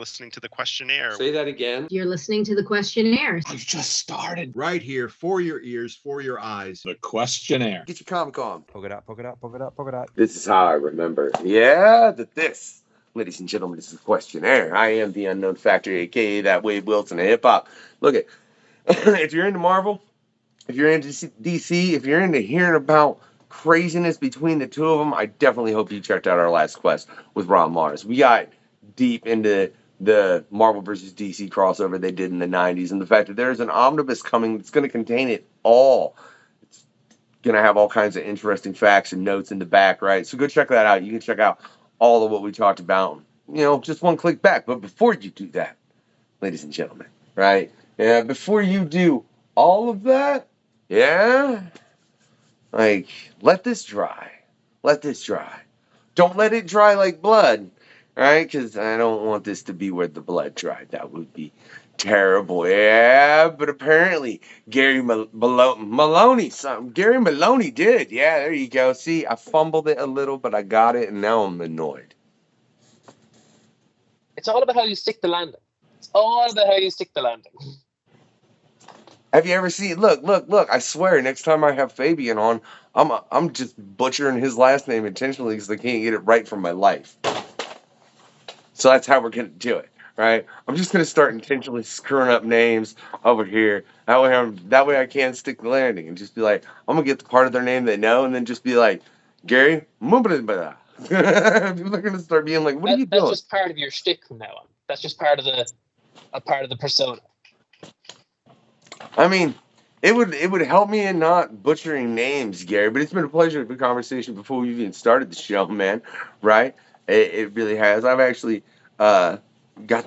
listening to the Questionnaire. Say that again. You're listening to the Questionnaires. I've just started. Right here, for your ears, for your eyes. The Questionnaire. Get your comic on. Poke it up, poke it up, poke it up, poke it up. This is how I remember. Yeah, this. Ladies and gentlemen, this is the Questionnaire. I am the Unknown Factor, a.k.a. that Wade Wilson of hip-hop. Look at, if you're into Marvel, if you're into DC, if you're into hearing about craziness between the two of them, I definitely hope you checked out our last quest with Rob Mars. We got deep into the Marvel versus DC crossover they did in the 90s, and the fact that there's an omnibus coming that's going to contain it all. It's going to have all kinds of interesting facts and notes in the back, right? So go check that out. You can check out all of what we talked about, just one click back. But before you do that, ladies and gentlemen, right? Yeah, before you do all of that, let this dry. Let this dry. Don't let it dry like blood, right? Because I don't want this to be where the blood dried. That would be terrible. Yeah, but apparently Gary Moloney did. Yeah, there you go. See, I fumbled it a little, but I got it, and now I'm annoyed. It's all about how you stick the landing. It's all about how you stick the landing. Have you ever seen? Look! I swear, next time I have Fabian on, I'm just butchering his last name intentionally because I can't get it right from my life. So that's how we're gonna do it, right? I'm just gonna start intentionally screwing up names over here. That way I can't stick the landing and just be like, I'm gonna get the part of their name they know, and then just be like, Gary, people are gonna start being like, what are you doing? That's just part of your shtick from now on. That's just part of the persona. I mean, it would help me in not butchering names, Gary, but it's been a pleasure to have a conversation before we even started the show, man, right? It really has. I've actually got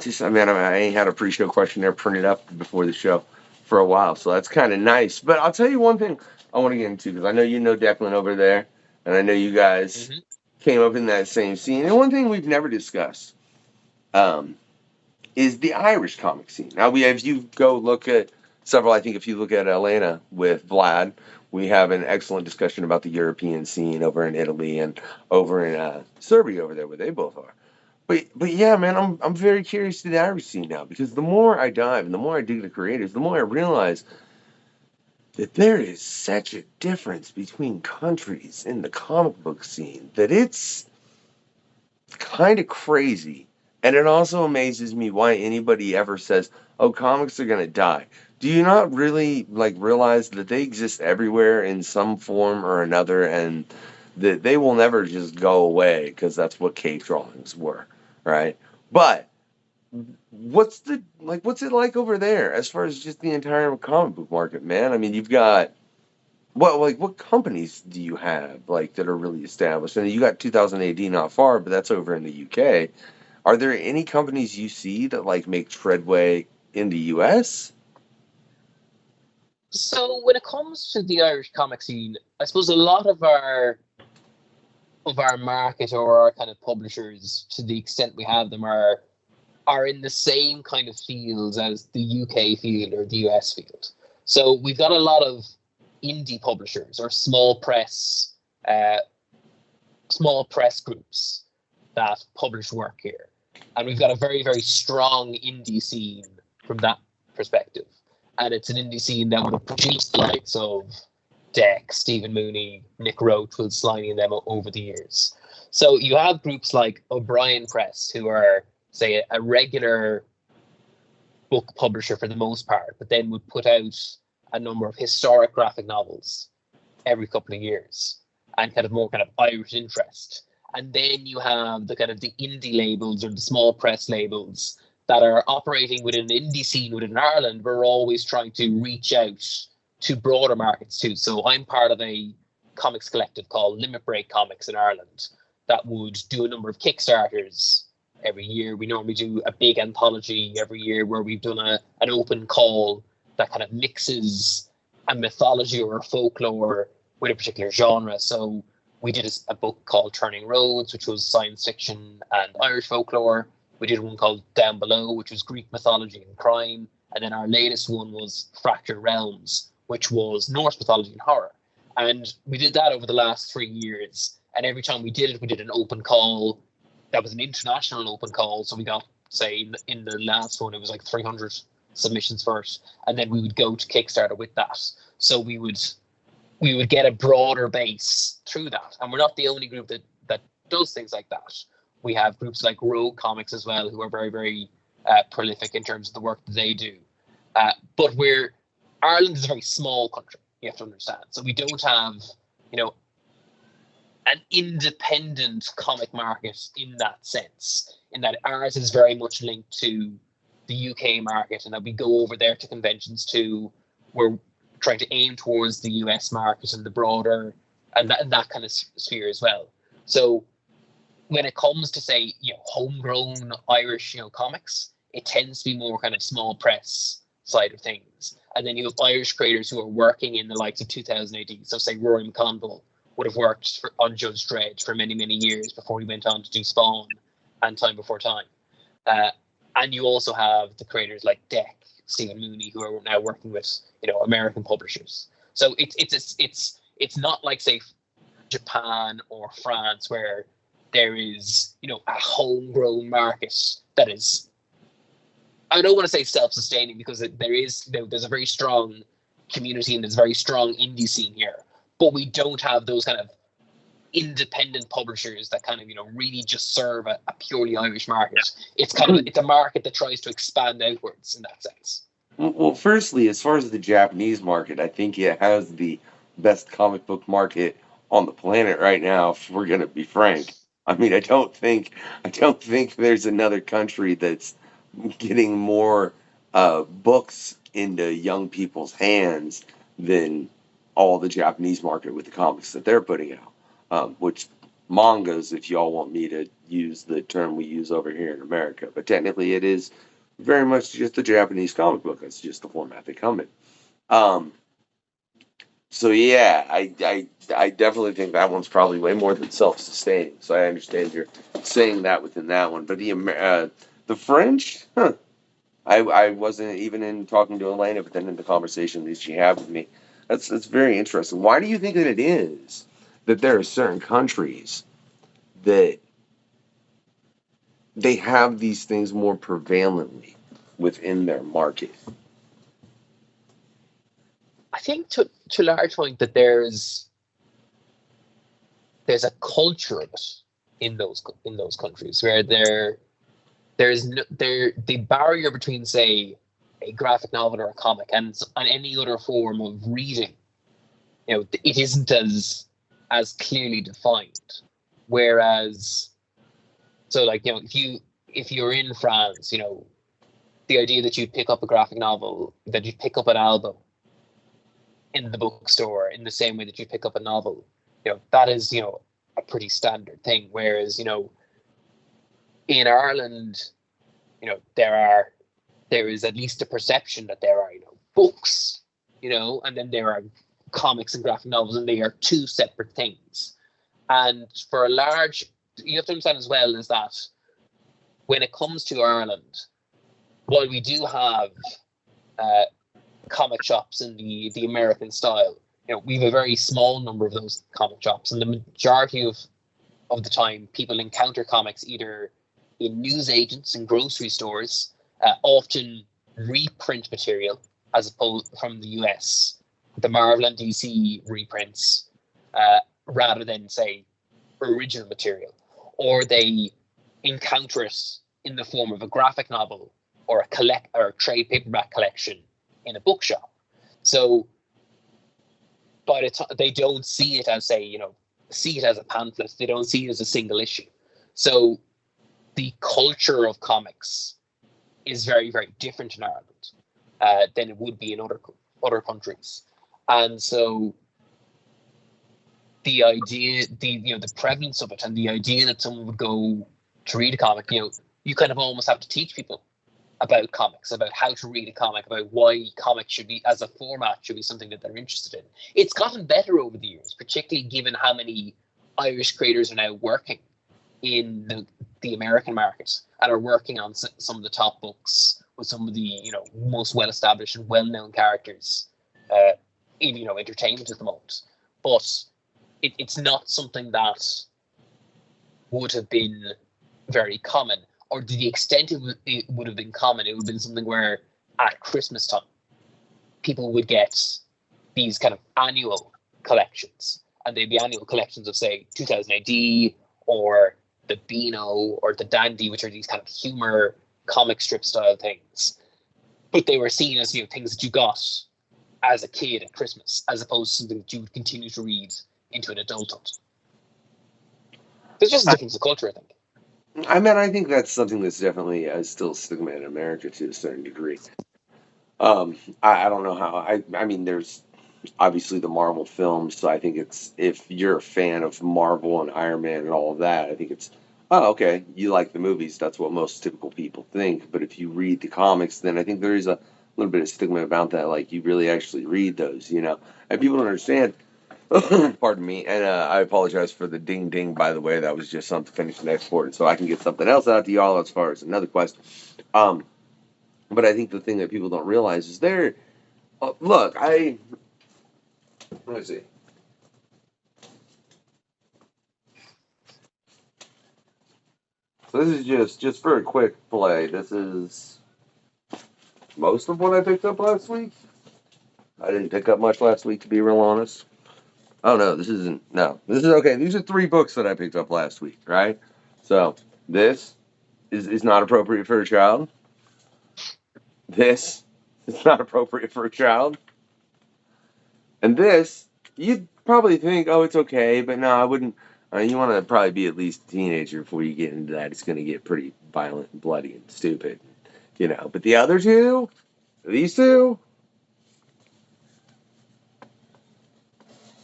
this. I ain't had a pre-show questionnaire printed up before the show for a while, so that's kind of nice. But I'll tell you one thing I want to get into, because I know you know Declan over there, and I know you guys came up in that same scene. And one thing we've never discussed is the Irish comic scene. Now, if you go look at several, I think if you look at Elena with Vlad, we have an excellent discussion about the European scene over in Italy and over in Serbia over there where they both are. But yeah, man, I'm very curious to the Irish scene now, because the more I dive and the more I dig the creators, the more I realize that there is such a difference between countries in the comic book scene that it's kind of crazy. And it also amazes me why anybody ever says, oh, comics are going to die. Do you not really realize that they exist everywhere in some form or another, and that they will never just go away because that's what cave drawings were, right? But what's it like over there as far as just the entire comic book market, man? I mean, you've got what companies do you have that are really established? And you got 2000 AD not far, but that's over in the UK. Are there any companies you see that make treadway in the US? So when it comes to the Irish comic scene, I suppose a lot of our market or our kind of publishers, to the extent we have them, are in the same kind of fields as the UK field or the US field. So we've got a lot of indie publishers or small press groups that publish work here. And we've got a very, very strong indie scene from that perspective. And it's an indie scene that would have produced the likes of Deck, Stephen Mooney, Nick Roach, Will Sliney, and them over the years. So you have groups like O'Brien Press, who are, say, a regular book publisher for the most part, but then would put out a number of historic graphic novels every couple of years and kind of more kind of Irish interest. And then you have the kind of the indie labels or the small press labels that are operating within an indie scene within Ireland. We're always trying to reach out to broader markets too. So I'm part of a comics collective called Limit Break Comics in Ireland that would do a number of Kickstarters every year. We normally do a big anthology every year where we've done an open call that kind of mixes a mythology or a folklore with a particular genre. So we did a book called Turning Roads, which was science fiction and Irish folklore. We did one called Down Below, which was Greek mythology and crime. And then our latest one was Fractured Realms, which was Norse mythology and horror. And we did that over the last 3 years. And every time we did it, we did an open call. That was an international open call. So we got say in the last one, it was like 300 submissions first, and then we would go to Kickstarter with that. So we would get a broader base through that, and we're not the only group that does things like that. We have groups like Rogue Comics as well, who are very, very prolific in terms of the work that they do. But Ireland is a very small country, you have to understand. So we don't have, an independent comic market in that sense, in that ours is very much linked to the UK market, and that we go over there to conventions too. We're trying to aim towards the US market and the broader, and that kind of sphere as well. So when it comes to, say, homegrown Irish, comics, it tends to be more kind of small press side of things. And then you have Irish creators who are working in the likes of 2000 AD. So say Rory McConville would have worked on Judge Dredd for many, many years before he went on to do Spawn and Time Before Time. And you also have the creators like Deck, Stephen Mooney, who are now working with, American publishers. So it's not like, say, Japan or France, where there is, a homegrown market that is, I don't want to say self-sustaining, because there's a very strong community and there's a very strong indie scene here, but we don't have those kind of independent publishers that kind of, really just serve a purely Irish market. It's it's a market that tries to expand outwards in that sense. Well, firstly, as far as the Japanese market, I think it has the best comic book market on the planet right now, if we're going to be frank. I mean, I don't think there's another country that's getting more books into young people's hands than all the Japanese market with the comics that they're putting out, which mangas, if y'all want me to use the term we use over here in America, but technically it is very much just a Japanese comic book. It's just the format they come in. So yeah, I definitely think that one's probably way more than self-sustaining. So I understand you're saying that within that one. But the French, I wasn't even in talking to Elena, but then in the conversation that she had with me, that's very interesting. Why do you think that it is that there are certain countries that they have these things more prevalently within their market? I think to a large point that there's a culture of it in those countries where the barrier between, say, a graphic novel or a comic and any other form of reading, it isn't as clearly defined. Whereas, so like, if you're in France, the idea that you'd pick up a graphic novel, that you'd pick up an album in the bookstore in the same way that you pick up a novel, that is, a pretty standard thing. Whereas, in Ireland, there is at least a perception that there are, books, and then there are comics and graphic novels, and they are two separate things. And for a large, you have to understand as well is that when it comes to Ireland, while we do have comic shops in the American style, we have a very small number of those comic shops, and the majority of the time people encounter comics either in newsagents and grocery stores, often reprint material as opposed from the US, the Marvel and DC reprints, rather than, say, original material, or they encounter it in the form of a graphic novel or a trade paperback collection in a bookshop. So by the time they don't see it as, say, see it as a pamphlet, they don't see it as a single issue. So the culture of comics is very, very different in Ireland than it would be in other countries. And so the idea, the prevalence of it, and the idea that someone would go to read a comic, you kind of almost have to teach people about comics, about how to read a comic, about why comics should be, as a format, should be something that they're interested in. It's gotten better over the years, particularly given how many Irish creators are now working in the American market and are working on some of the top books with some of the most well-established and well-known characters in entertainment at the moment. But it's not something that would have been very common. or to the extent it would have been common, it would have been something where at Christmas time, people would get these kind of annual collections, and they'd be annual collections of, say, 2000 AD, or the Beano, or the Dandy, which are these kind of humor comic strip style things. But they were seen as, things that you got as a kid at Christmas, as opposed to something that you would continue to read into an adulthood. There's just a difference of culture, I think. I mean, I think that's something that's definitely still stigma in America to a certain degree. I don't know how. I mean, there's obviously the Marvel films, so I think it's, if you're a fan of Marvel and Iron Man and all of that, I think it's, oh, okay, you like the movies. That's what most typical people think. But if you read the comics, then I think there is a little bit of stigma about that. Like, you really actually read those, and people don't understand. Pardon me, and I apologize for the ding ding. By the way, that was just something finished and exported, so I can get something else out to y'all as far as another quest. But I think the thing that people don't realize is look, let me see. So this is just for a quick play. This is most of what I picked up last week. I didn't pick up much last week, to be real honest. Oh, no, this isn't. No, this is okay. These are 3 books that I picked up last week, right? So this is not appropriate for a child. This is not appropriate for a child. And this, you'd probably think, oh, it's okay, but no, I wouldn't. You want to probably be at least a teenager before you get into that. It's going to get pretty violent and bloody and stupid, But the other two, these two,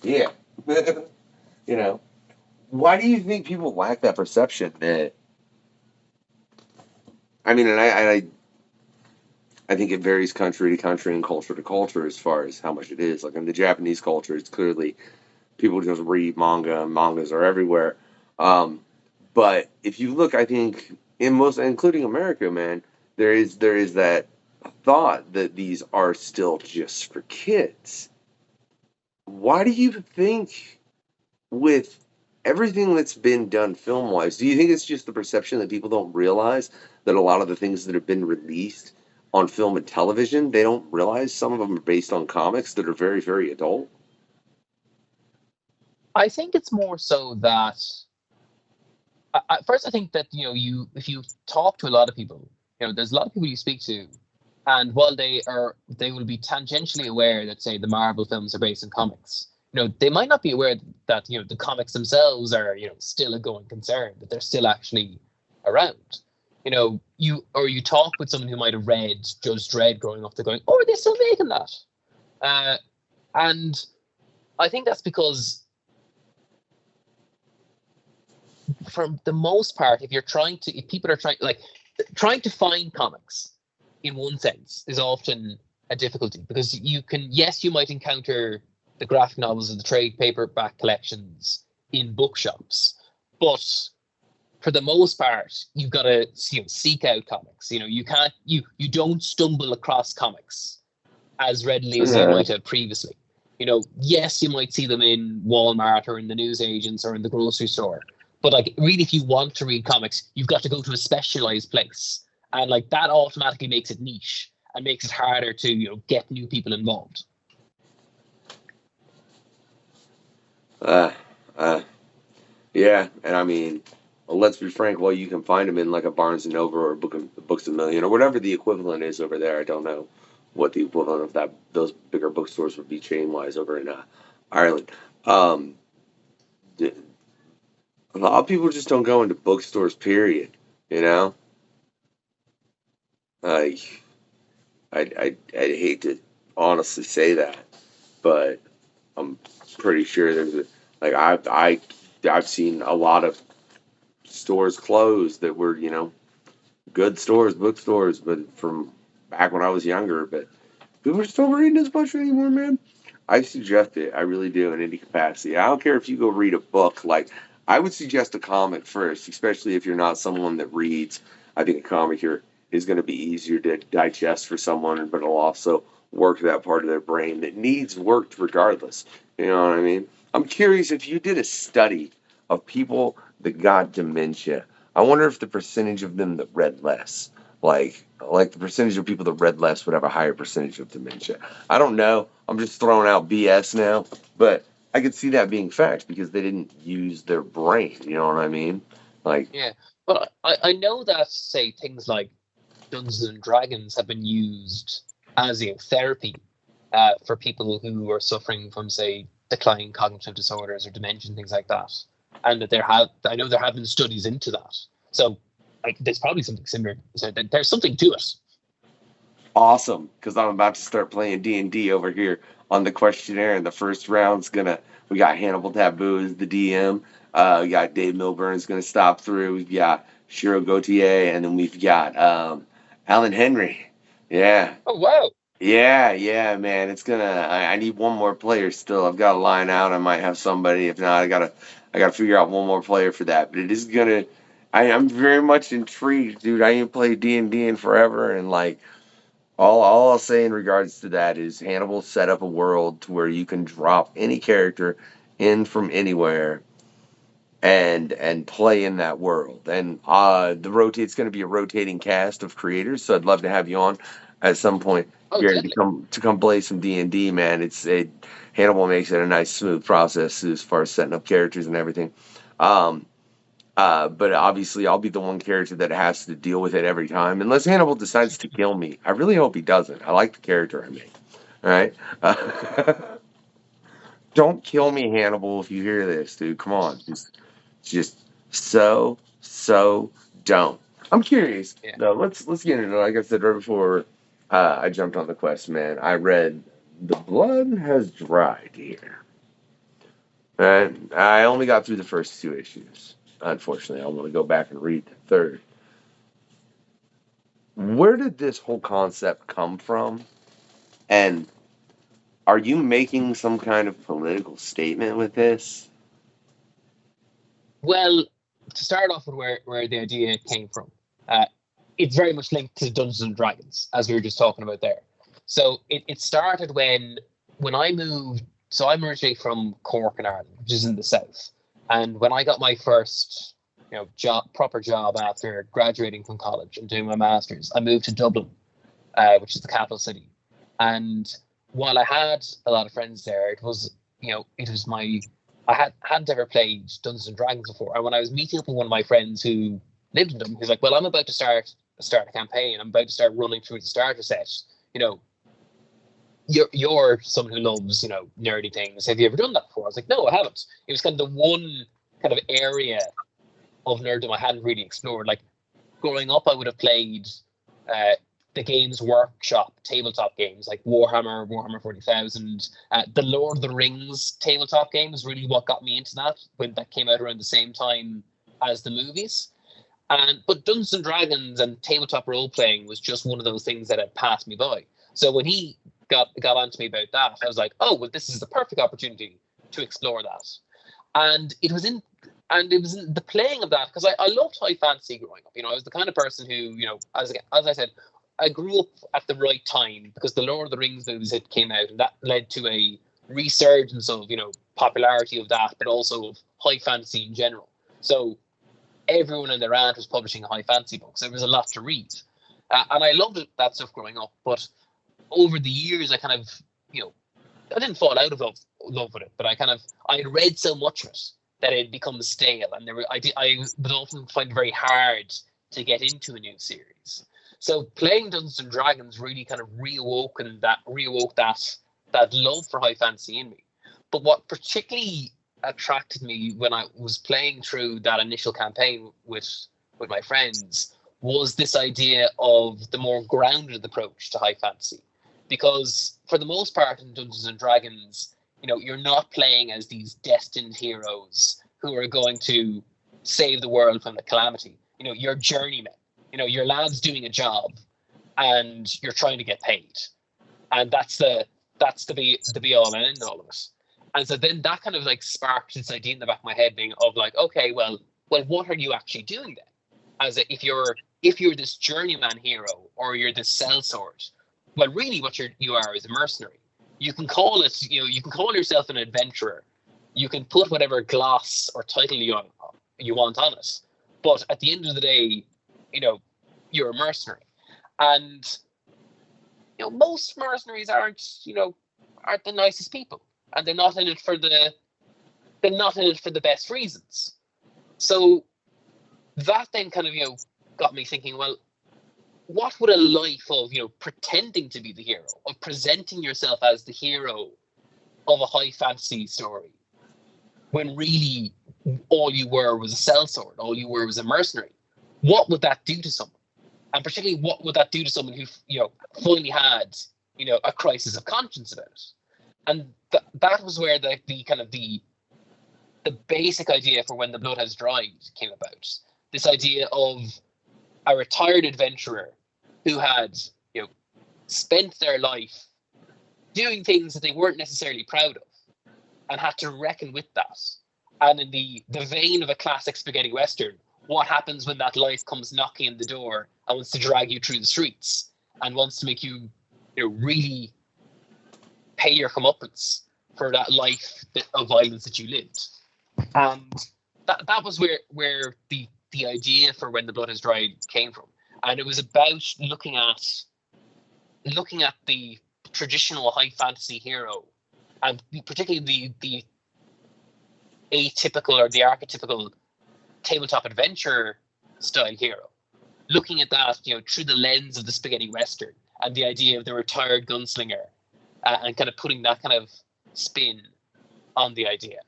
yeah. Why do you think people lack that perception that, I mean, and I think it varies country to country and culture to culture as far as how much it is. Like in the Japanese culture, it's clearly people just read manga, and mangas are everywhere. But if you look, I think in most, including America, man, there is that thought that these are still just for kids. Why do you think, with everything that's been done film-wise, do you think it's just the perception that people don't realize that a lot of the things that have been released on film and television, they don't realize some of them are based on comics that are very, very adult? I think it's more so that, first, I think that, if you talk to a lot of people, there's a lot of people you speak to, and while they will be tangentially aware that, say, the Marvel films are based on comics, they might not be aware that, the comics themselves are, still a going concern, that they're still actually around. You talk with someone who might have read Judge Dredd growing up, they're going, oh, are they still making that? And I think that's because, for the most part, if people are trying to find comics in one sense is often a difficulty, because you might encounter the graphic novels and the trade paperback collections in bookshops, but for the most part, you've got to seek out comics. You don't stumble across comics as readily as you might have previously. Yes, you might see them in Walmart or in the newsagents or in the grocery store, but really, if you want to read comics, you've got to go to a specialized place. And that automatically makes it niche and makes it harder to get new people involved. Yeah, and I mean, well, let's be frank. Well, you can find them in a Barnes and Noble or Books a Million or whatever the equivalent is over there. I don't know what the equivalent of those bigger bookstores would be chain wise over in Ireland. A lot of people just don't go into bookstores. Period. I'd hate to honestly say that, but I'm pretty sure there's I've seen a lot of stores closed that were good stores, bookstores, but from back when I was younger. But people are still reading as much anymore, man. I suggest it. I really do, in any capacity. I don't care if you go read a book. I would suggest a comic first, especially if you're not someone that reads. I think a comic here is going to be easier to digest for someone, but it'll also work that part of their brain that needs worked regardless. You know what I mean? I'm curious if you did a study of people that got dementia, I wonder if the percentage of them that read less, like the percentage of people that read less would have a higher percentage of dementia. I don't know. I'm just throwing out BS now, but I could see that being fact because they didn't use their brain. You know what I mean? Like, Yeah, but I know that, say, things like Dungeons and Dragons have been used as therapy for people who are suffering from, say, declining cognitive disorders or dementia and things like that, and that I know there have been studies into that. So, like, there's probably something similar. So there's something to it. awesome, because I'm about to start playing D&D over here on the questionnaire, and the first round's we got Hannibal Taboo as the DM. We got Dave Milburn's gonna stop through. We've got Shiro Gautier, and then we've got Alan Henry. Yeah. Oh wow! Yeah, man. It's gonna. I need one more player still. I've got a line out. I might have somebody. If not, I gotta figure out one more player for that. But it is gonna. I'm very much intrigued, dude. I ain't played D&D in forever, and like all I'll say in regards to that is Hannibal set up a world to where you can drop any character in from anywhere and play in that world. And it's going to be a rotating cast of creators, so I'd love to have you on at some point, Oh, Gary, deadly. to come play some D&D, man. Hannibal makes it a nice smooth process as far as setting up characters and everything. But obviously I'll be the one character that has to deal with it every time, unless Hannibal decides to kill me. I really hope he doesn't. I like the character I made. All right. Don't kill me, Hannibal, if you hear this, dude. Come on. Just so don't. I'm curious Yeah. though. Let's get into it. Like I said right before I jumped on the quest, man. I read The Blood Has Dried here. And I only got through the first 2 issues. Unfortunately, I want to go back and read the third. Where did this whole concept come from? And are you making some kind of political statement with this? Well, to start off with where the idea came from, it's very much linked to Dungeons and Dragons, as we were just talking about there. So it started when I moved. So I'm originally from Cork in Ireland, which is in the south. And when I got my first, proper job after graduating from college and doing my master's, I moved to Dublin, which is the capital city. And while I had a lot of friends there, it was I hadn't ever played Dungeons and Dragons before. And when I was meeting up with one of my friends who lived in Dublin, he's like, "Well, I'm about to start a campaign. I'm about to start running through the starter set. You're someone who loves, nerdy things. Have you ever done that before?" I was like, "No, I haven't." It was kind of the one kind of area of nerddom I hadn't really explored. Like growing up, I would have played the Games Workshop tabletop games like Warhammer 40,000. The Lord of the Rings tabletop game was really what got me into that when that came out around the same time as the movies. But Dungeons and Dragons and tabletop role playing was just one of those things that had passed me by. So when he got onto me about that, I was like, "Oh, well, this is the perfect opportunity to explore that." And it was in the playing of that, because I loved high fantasy growing up. I was the kind of person who, as I said, I grew up at the right time because the Lord of the Rings movies had came out, and that led to a resurgence of popularity of that, but also of high fantasy in general. So everyone and their aunt was publishing high fantasy books. There was a lot to read, and I loved that stuff growing up. But over the years, I kind of I didn't fall out of love with it, but I had read so much of it that it had become stale, and I would often find it very hard to get into a new series. So playing Dungeons and Dragons really kind of reawoke that love for high fantasy in me. But what particularly attracted me when I was playing through that initial campaign with my friends was this idea of the more grounded approach to high fantasy. Because for the most part in Dungeons and Dragons, you're not playing as these destined heroes who are going to save the world from the calamity. You're journeymen. Your lad's doing a job and you're trying to get paid. And that's the be all and end all of it. And so then that kind of like sparked this idea in the back of my head being of like, okay, well, what are you actually doing then? If you're this journeyman hero or you're this sellsword, well, really what you are is a mercenary. You can call it, you can call yourself an adventurer. You can put whatever gloss or title you want on it. but at the end of the day, you're a mercenary, and most mercenaries aren't the nicest people, and they're not in it for the best reasons. So that then kind of got me thinking, well, what would a life of pretending to be the hero, of presenting yourself as the hero of a high fantasy story, when really all you were was a sellsword, all you were was a mercenary, what would that do to someone? And particularly, what would that do to someone who finally had a crisis of conscience about it? And that was where the basic idea for When the Blood Has Dried came about. This idea of a retired adventurer who had spent their life doing things that they weren't necessarily proud of, and had to reckon with that. And in the vein of a classic spaghetti western, what happens when that life comes knocking on the door and wants to drag you through the streets and wants to make you really pay your comeuppance for that life of violence that you lived. And that was where the idea for When the Blood Has Dried came from. And it was about looking at the traditional high fantasy hero, and particularly the atypical or the archetypical tabletop adventure style hero, looking at that through the lens of the spaghetti western and the idea of the retired gunslinger, and kind of putting that kind of spin on the idea.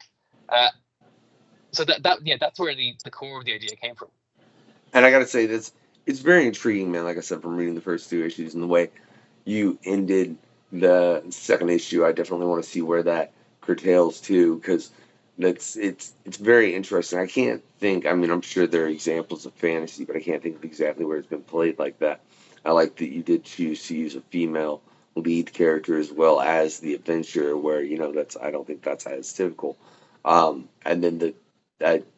So that's where the core of the idea came from. And I gotta say, it's very intriguing, man. Like I said, from reading the first 2 issues and the way you ended the second issue, I definitely want to see where that curtails to, because it's very interesting. I can't think. I mean, I'm sure there are examples of fantasy, but I can't think of exactly where it's been played like that. I like that you did choose to use a female lead character as well as the adventurer, where I don't think that's as typical. And then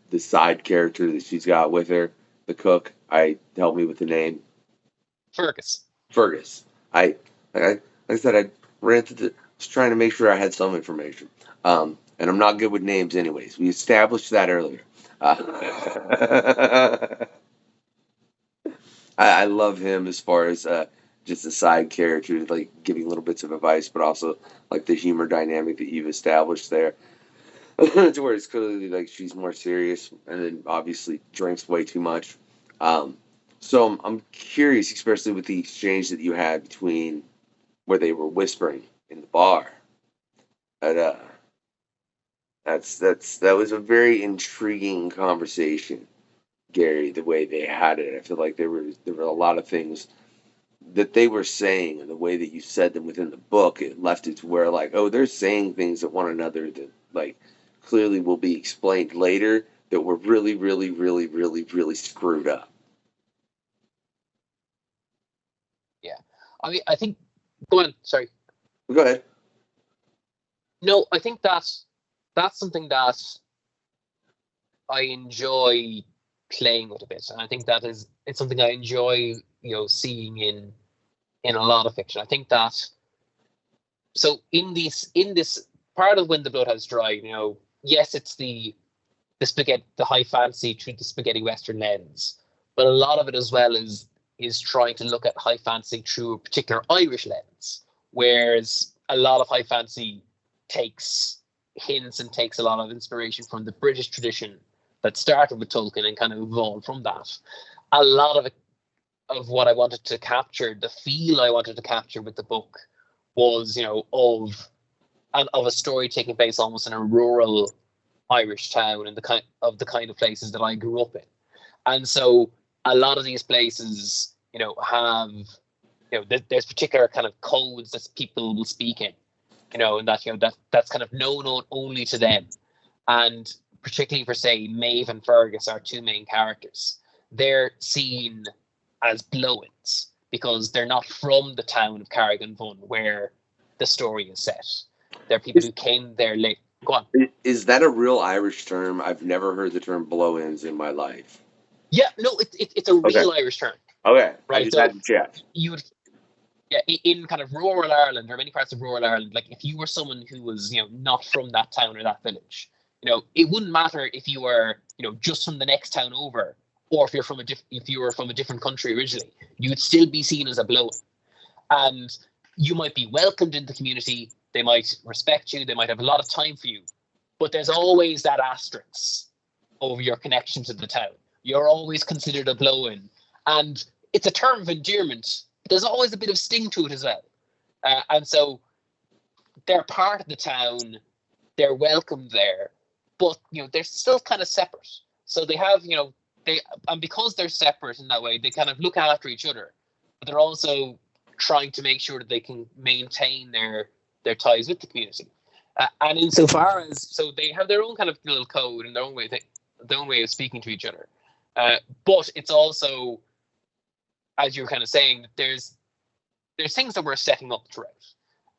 the side character that she's got with her, the cook. Help me with the name. Fergus. Like I said, I was trying to make sure I had some information. And I'm not good with names anyways. We established that earlier. I love him as far as just a side character, like giving little bits of advice, but also like the humor dynamic that you've established there. To where it's clearly like she's more serious, and then obviously drinks way too much. So I'm curious, especially with the exchange that you had between where they were whispering in the bar. That was a very intriguing conversation, Gary. The way they had it, I feel like there were a lot of things that they were saying, and the way that you said them within the book, it left it to where like, oh, they're saying things at one another that like clearly will be explained later that were really, really, really, really, really screwed up. Yeah, I mean, I think. Go on. Sorry. Go ahead. No, I think that's something that I enjoy playing with a bit, and I think it's something I enjoy, seeing in a lot of fiction. I think that. So in this part of When the Blood Has Dried, yes, it's the high fantasy through the spaghetti western lens, but a lot of it as well is trying to look at high fantasy through a particular Irish lens, whereas a lot of high fantasy takes hints and takes a lot of inspiration from the British tradition that started with Tolkien and kind of evolved from that. A lot of it, of what I wanted to capture, the feel I wanted to capture with the book was, of a story taking place almost in a rural Irish town, and the kind of places that I grew up in. And so a lot of these places, have, there's particular kind of codes that people will speak in, and that's kind of known only to them. And particularly for, say, Maeve and Fergus, our 2 main characters, they're seen as blow-ins because they're not from the town of Carrigan-Vun where the story is set. They're people who came there late. Go on. Is that a real Irish term? I've never heard the term blow-ins in my life. Yeah, no, it's a real Irish term. Okay, right? I just had to check. You would, in kind of rural Ireland, or many parts of rural Ireland, like if you were someone who was, not from that town or that village, it wouldn't matter if you were, just from the next town over, or if you were from a different country originally, you would still be seen as a blow-in. And you might be welcomed in the community, they might respect you, they might have a lot of time for you, but there's always that asterisk over your connection to the town. You're always considered a blow-in. And it's a term of endearment, but there's always a bit of sting to it as well. And so they're part of the town, they're welcome there, but they're still kind of separate. So they have, and because they're separate in that way, they kind of look after each other, but they're also trying to make sure that they can maintain their ties with the community. And insofar as, so they have their own kind of little code and their own way of speaking to each other. But it's also, as you're kind of saying, there's things that we're setting up throughout.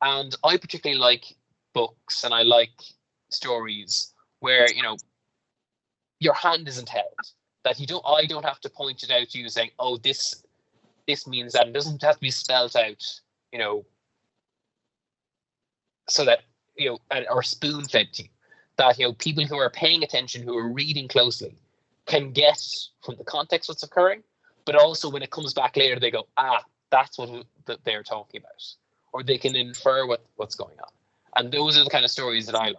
And I particularly like books and I like stories where, your hand isn't held. That I don't have to point it out to you saying, oh, this means that. It doesn't have to be spelled out, so that, or spoon fed to you. That, people who are paying attention, who are reading closely, can get from the context what's occurring, but also when it comes back later, they go, that's what they're talking about. Or they can infer what's going on. And those are the kind of stories that I like.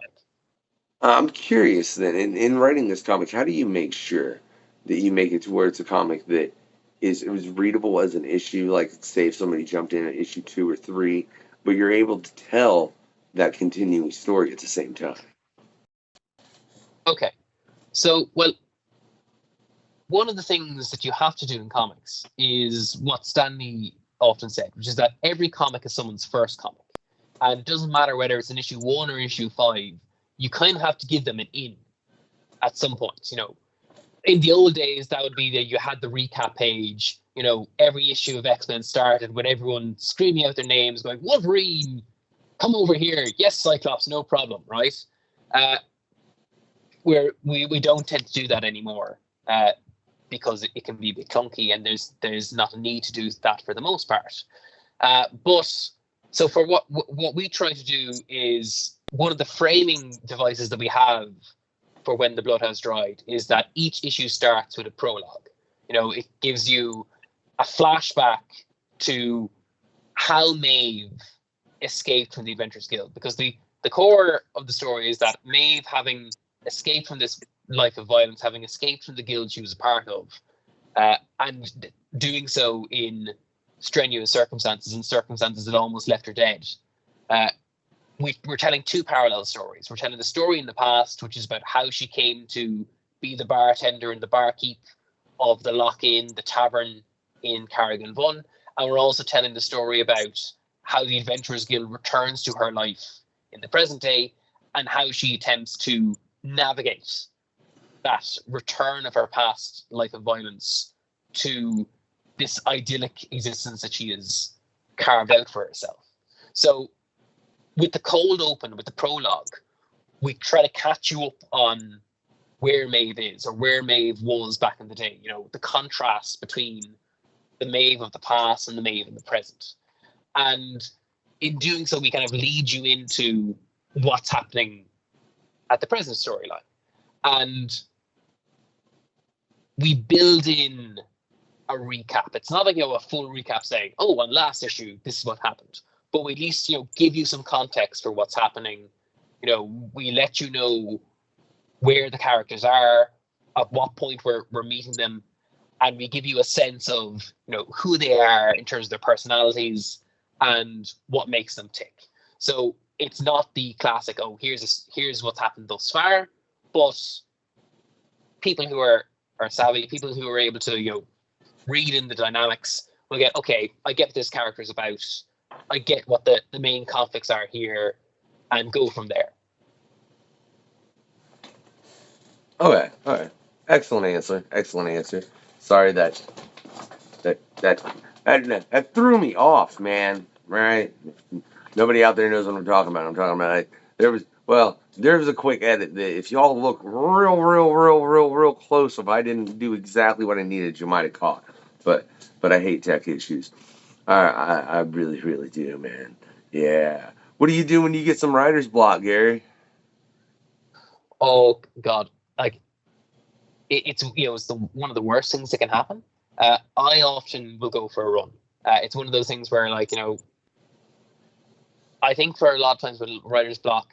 I'm curious then, in writing this comic, how do you make sure that you make it to where it's a comic that it was readable as an issue, like say if somebody jumped in at issue 2 or 3, but you're able to tell that continuing story at the same time? Okay. So, well, one of the things that you have to do in comics is what Stanley often said, which is that every comic is someone's first comic. And it doesn't matter whether it's in issue 1 or issue 5, you kind of have to give them an in at some point. In the old days, that would be that you had the recap page. Every issue of X-Men started with everyone screaming out their names, going, Wolverine, come over here. Yes, Cyclops, no problem, right? Where we don't tend to do that anymore because it can be a bit clunky and there's not a need to do that for the most part. But so for what we try to do is, one of the framing devices that we have for When the Blood Has Dried is that each issue starts with a prologue. It gives you a flashback to how Maeve escaped from the Adventurers Guild, because the core of the story is that Maeve, having escaped from this life of violence, having escaped from the guild she was a part of, and doing so in strenuous circumstances and circumstances that almost left her dead. We're telling two parallel stories. We're telling the story in the past, which is about how she came to be the bartender and the barkeep of the Lock-In, the tavern in Carrigan Vun. And we're also telling the story about how the Adventurers Guild returns to her life in the present day and how she attempts to navigate that return of her past life of violence to this idyllic existence that she has carved out for herself. So with the cold open, with the prologue, we try to catch you up on where Maeve is or where Maeve was back in the day, the contrast between the Maeve of the past and the Maeve in the present. And in doing so, we kind of lead you into what's happening at the present storyline. And we build in a recap. It's not like a full recap saying, oh, on last issue, this is what happened. But we at least, give you some context for what's happening. We let you know where the characters are, at what point we're meeting them, and we give you a sense of, who they are in terms of their personalities and what makes them tick. So it's not the classic, oh, here's what's happened thus far, but people who are savvy, people who are able to, read in the dynamics will get, okay, I get what this character is about. I get what the main conflicts are here, and go from there. Okay, all right. Excellent answer. Sorry that threw me off, man. Right? Nobody out there knows what I'm talking about. I'm talking about there was a quick edit that if y'all look real close, if I didn't do exactly what I needed, you might have caught. But I hate tech issues. I really do, man. Yeah. What do you do when you get some writer's block, Gary? Oh God, like it's it's one of the worst things that can happen. I often will go for a run. It's one of those things where, like, I think for a lot of times with writer's block,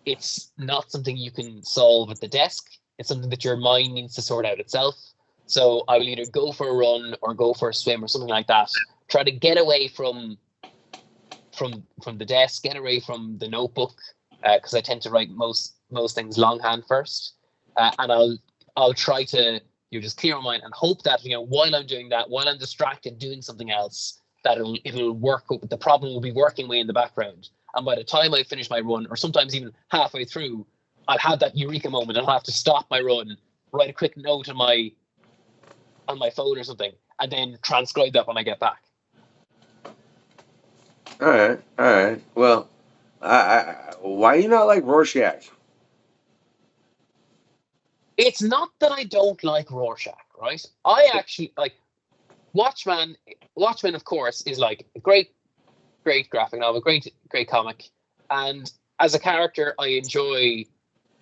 it's not something you can solve at the desk. It's something that your mind needs to sort out itself. So I will either go for a run or go for a swim or something like that. Try to get away from the desk, get away from the notebook, because I tend to write most things longhand first, and I'll try to just clear my mind and hope that while I'm doing that, while I'm distracted doing something else, that it'll work. The problem will be working away in the background, and by the time I finish my run, or sometimes even halfway through, I'll have that eureka moment and I'll have to stop my run, write a quick note on my phone or something, and then transcribe that when I get back. All right. Well, why you not like Rorschach? It's not that I don't like Rorschach, right? I actually like Watchmen. Watchmen, of course, is like a great graphic novel, great comic, and as a character, I enjoy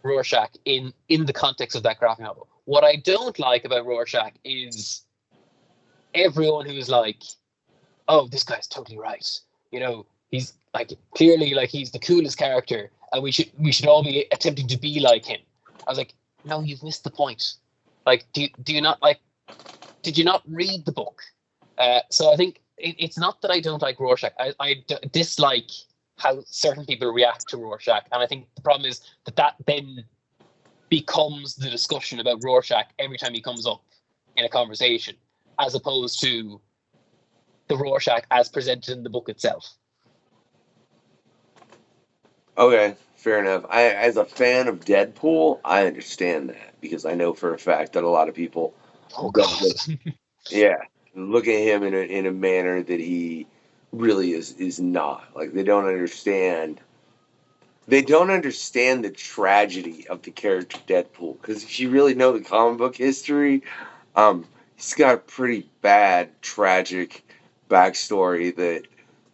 Rorschach in the context of that graphic novel. What I don't like about Rorschach is everyone who's like, "Oh, this guy's totally right." He's like clearly like he's the coolest character, and we should all be attempting to be like him. I was like, no, you've missed the point. Like, do you not like? Did you not read the book? So I think it's not that I don't like Rorschach. I dislike how certain people react to Rorschach, and I think the problem is that then becomes the discussion about Rorschach every time he comes up in a conversation, as opposed to the Rorschach as presented in the book itself. Okay, fair enough. As a fan of Deadpool, I understand that because I know for a fact that a lot of people, Oh God. look at him in a manner that he really is not. Like they don't understand. They don't understand the tragedy of the character Deadpool because if you really know the comic book history, he's got a pretty bad, tragic backstory that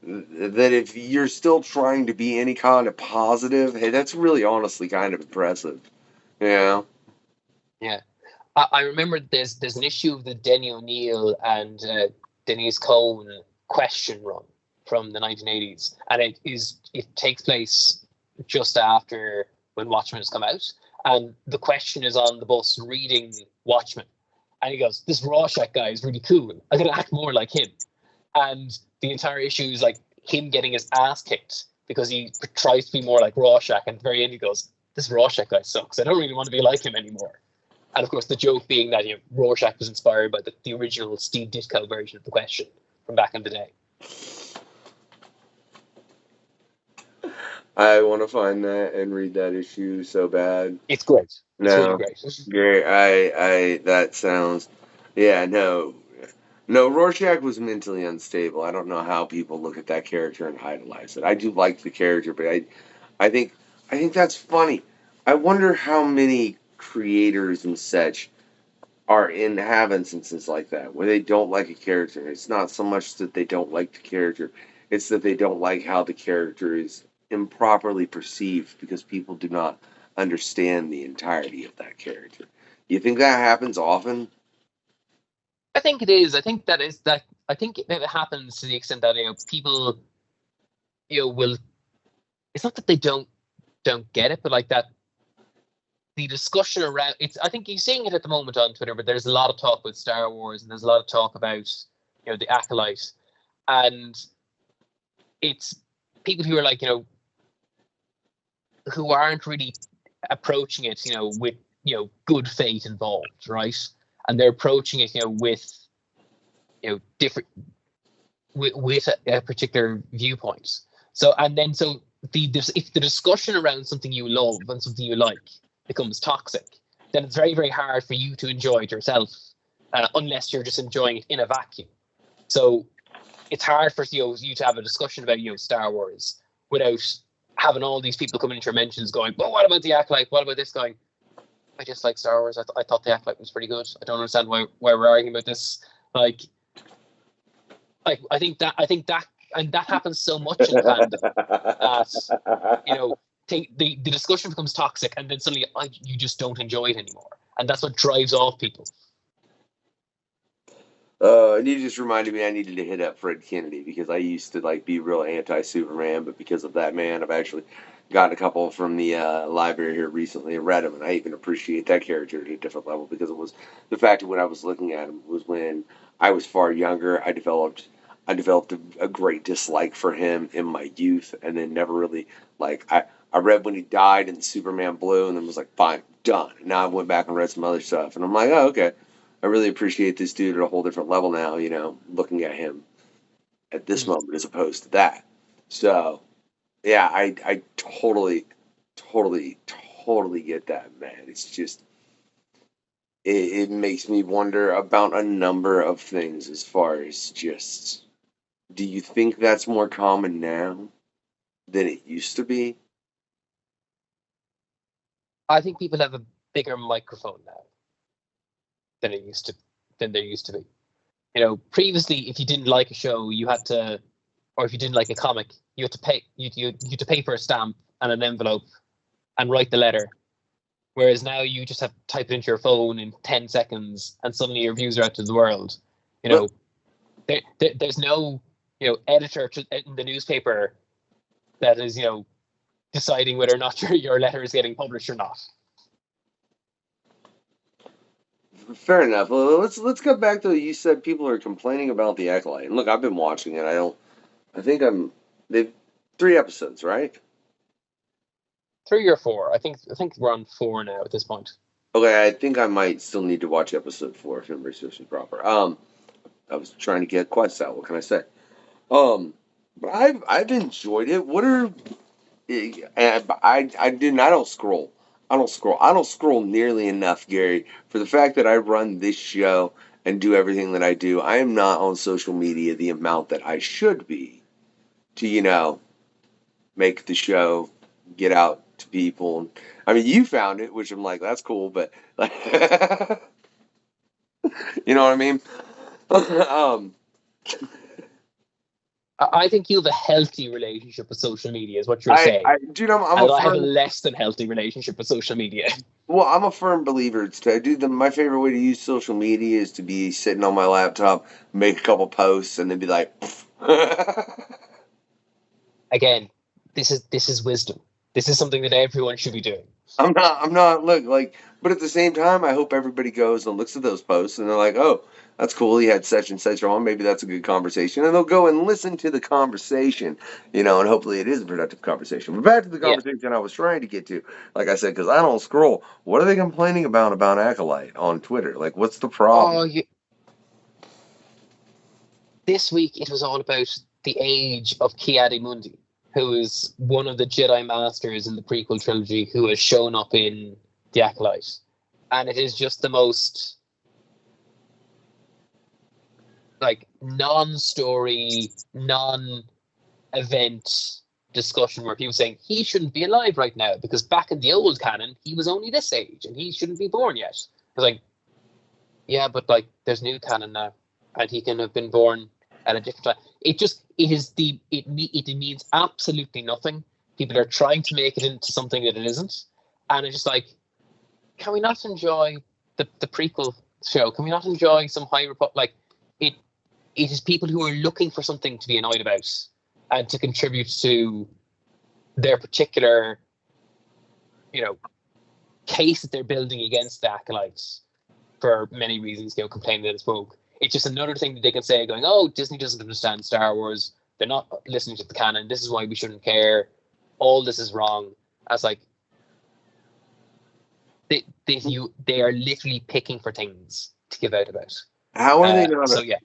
if you're still trying to be any kind of positive, hey, that's really honestly kind of impressive. Yeah. Yeah. I remember there's an issue of the Denny O'Neil and Denise Cohn question run from the 1980s, and it takes place just after when Watchmen has come out, and the Question is on the bus reading Watchmen, and he goes, "This Rorschach guy is really cool. I'm gonna act more like him." And the entire issue is like him getting his ass kicked because he tries to be more like Rorschach, and at the very end he goes, "This Rorschach guy sucks. I don't really want to be like him anymore." And of course, the joke being that Rorschach was inspired by the original Steve Ditko version of the Question from back in the day. I want to find that and read that issue so bad. It's great. It's No, really great. great. That sounds, no, Rorschach was mentally unstable. I don't know how people look at that character and idolize it. I do like the character, but I think that's funny. I wonder how many creators and such have instances like that where they don't like a character. It's not so much that they don't like the character; it's that they don't like how the character is improperly perceived because people do not understand the entirety of that character. You think that happens often? I think it is. I think it happens to the extent that people will. It's not that they don't get it, but like that. The discussion around it's. I think you're seeing it at the moment on Twitter, but there's a lot of talk about Star Wars, and there's a lot of talk about the Acolyte, and it's people who are like who aren't really approaching it with good faith involved, right? And they're approaching it with different with a particular viewpoint. So if the discussion around something you love and something you like becomes toxic, then it's very, very hard for you to enjoy it yourself, unless you're just enjoying it in a vacuum. So it's hard for you to have a discussion about Star Wars without having all these people coming into your mentions going, "Well, what about the Acolyte? What about this guy?" I just like Star Wars. I thought the Acolyte was pretty good. I don't understand why we're arguing about this. Like I think that and that happens so much in fandom that the discussion becomes toxic, and then suddenly you just don't enjoy it anymore. and that's what drives off people. And you just reminded me I needed to hit up Fred Kennedy because I used to like be real anti-Superman, but because of that man, I've actually got a couple from the library here recently and read them, and I even appreciate that character at a different level because it was the fact that when I was looking at him was when I was far younger. I developed a great dislike for him in my youth, and then never really like I read when he died in Superman Blue, and then was like, fine, done. And now I went back and read some other stuff, and I'm like, oh, okay. I really appreciate this dude at a whole different level now, you know, looking at him at this moment as opposed to that. So, yeah, I totally get that, man. It's just, it makes me wonder about a number of things as far as just, do you think that's more common now than it used to be? I think people have a bigger microphone now than there used to be. You know, previously, if you didn't like a show, you had to, or if you didn't like a comic, you had to pay. You had to pay for a stamp and an envelope, and write the letter. Whereas now you just have to type it into your phone in 10 seconds, and suddenly your views are out to the world. You know, there's no editor in the newspaper that is deciding whether or not your letter is getting published or not. Fair enough. Well, let's go back to you said people are complaining about the Acolyte. And look, I've been watching it. They've 3 episodes, right? 3 or 4. I think we're on 4 now at this point. Okay, I think I might still need to watch episode 4 if memory serves me proper. I was trying to get quests out. What can I say? But I've enjoyed it. What are I don't scroll. I don't scroll nearly enough, Gary, for the fact that I run this show and do everything that I do. I am not on social media the amount that I should be to, make the show get out to people. I mean, you found it, which I'm like, that's cool, but like, you know what I mean? I think you have a healthy relationship with social media, is what you're saying. Dude, I have a less than healthy relationship with social media. Well, I'm a firm believer. My favorite way to use social media is to be sitting on my laptop, make a couple posts, and then be like, Again, this is wisdom. This is something that everyone should be doing. I'm not. Look, like, but at the same time, I hope everybody goes and looks at those posts, and they're like, oh, that's cool. He had such and such on. Maybe that's a good conversation. And they'll go and listen to the conversation, and hopefully it is a productive conversation. But back to the conversation I was trying to get to. Like I said, because I don't scroll. What are they complaining about Acolyte on Twitter? Like, what's the problem? This week, it was all about the age of Ki-Adi-Mundi, who is one of the Jedi Masters in the prequel trilogy who has shown up in The Acolyte. And it is just the most non-story, non-event discussion where people saying he shouldn't be alive right now because back in the old canon he was only this age and he shouldn't be born yet. It's like, yeah, but there's new canon now and he can have been born at a different time. It means absolutely nothing. People are trying to make it into something that it isn't, and it's just like, can we not enjoy the prequel show? Can we not enjoy some High Republic? It is people who are looking for something to be annoyed about and to contribute to their particular, case that they're building against the Acolytes for many reasons. Complaining that it's woke. It's just another thing that they can say, going, "Oh, Disney doesn't understand Star Wars. They're not listening to the canon. This is why we shouldn't care. All this is wrong." I was like, they are literally picking for things to give out about. How are they not? So yeah.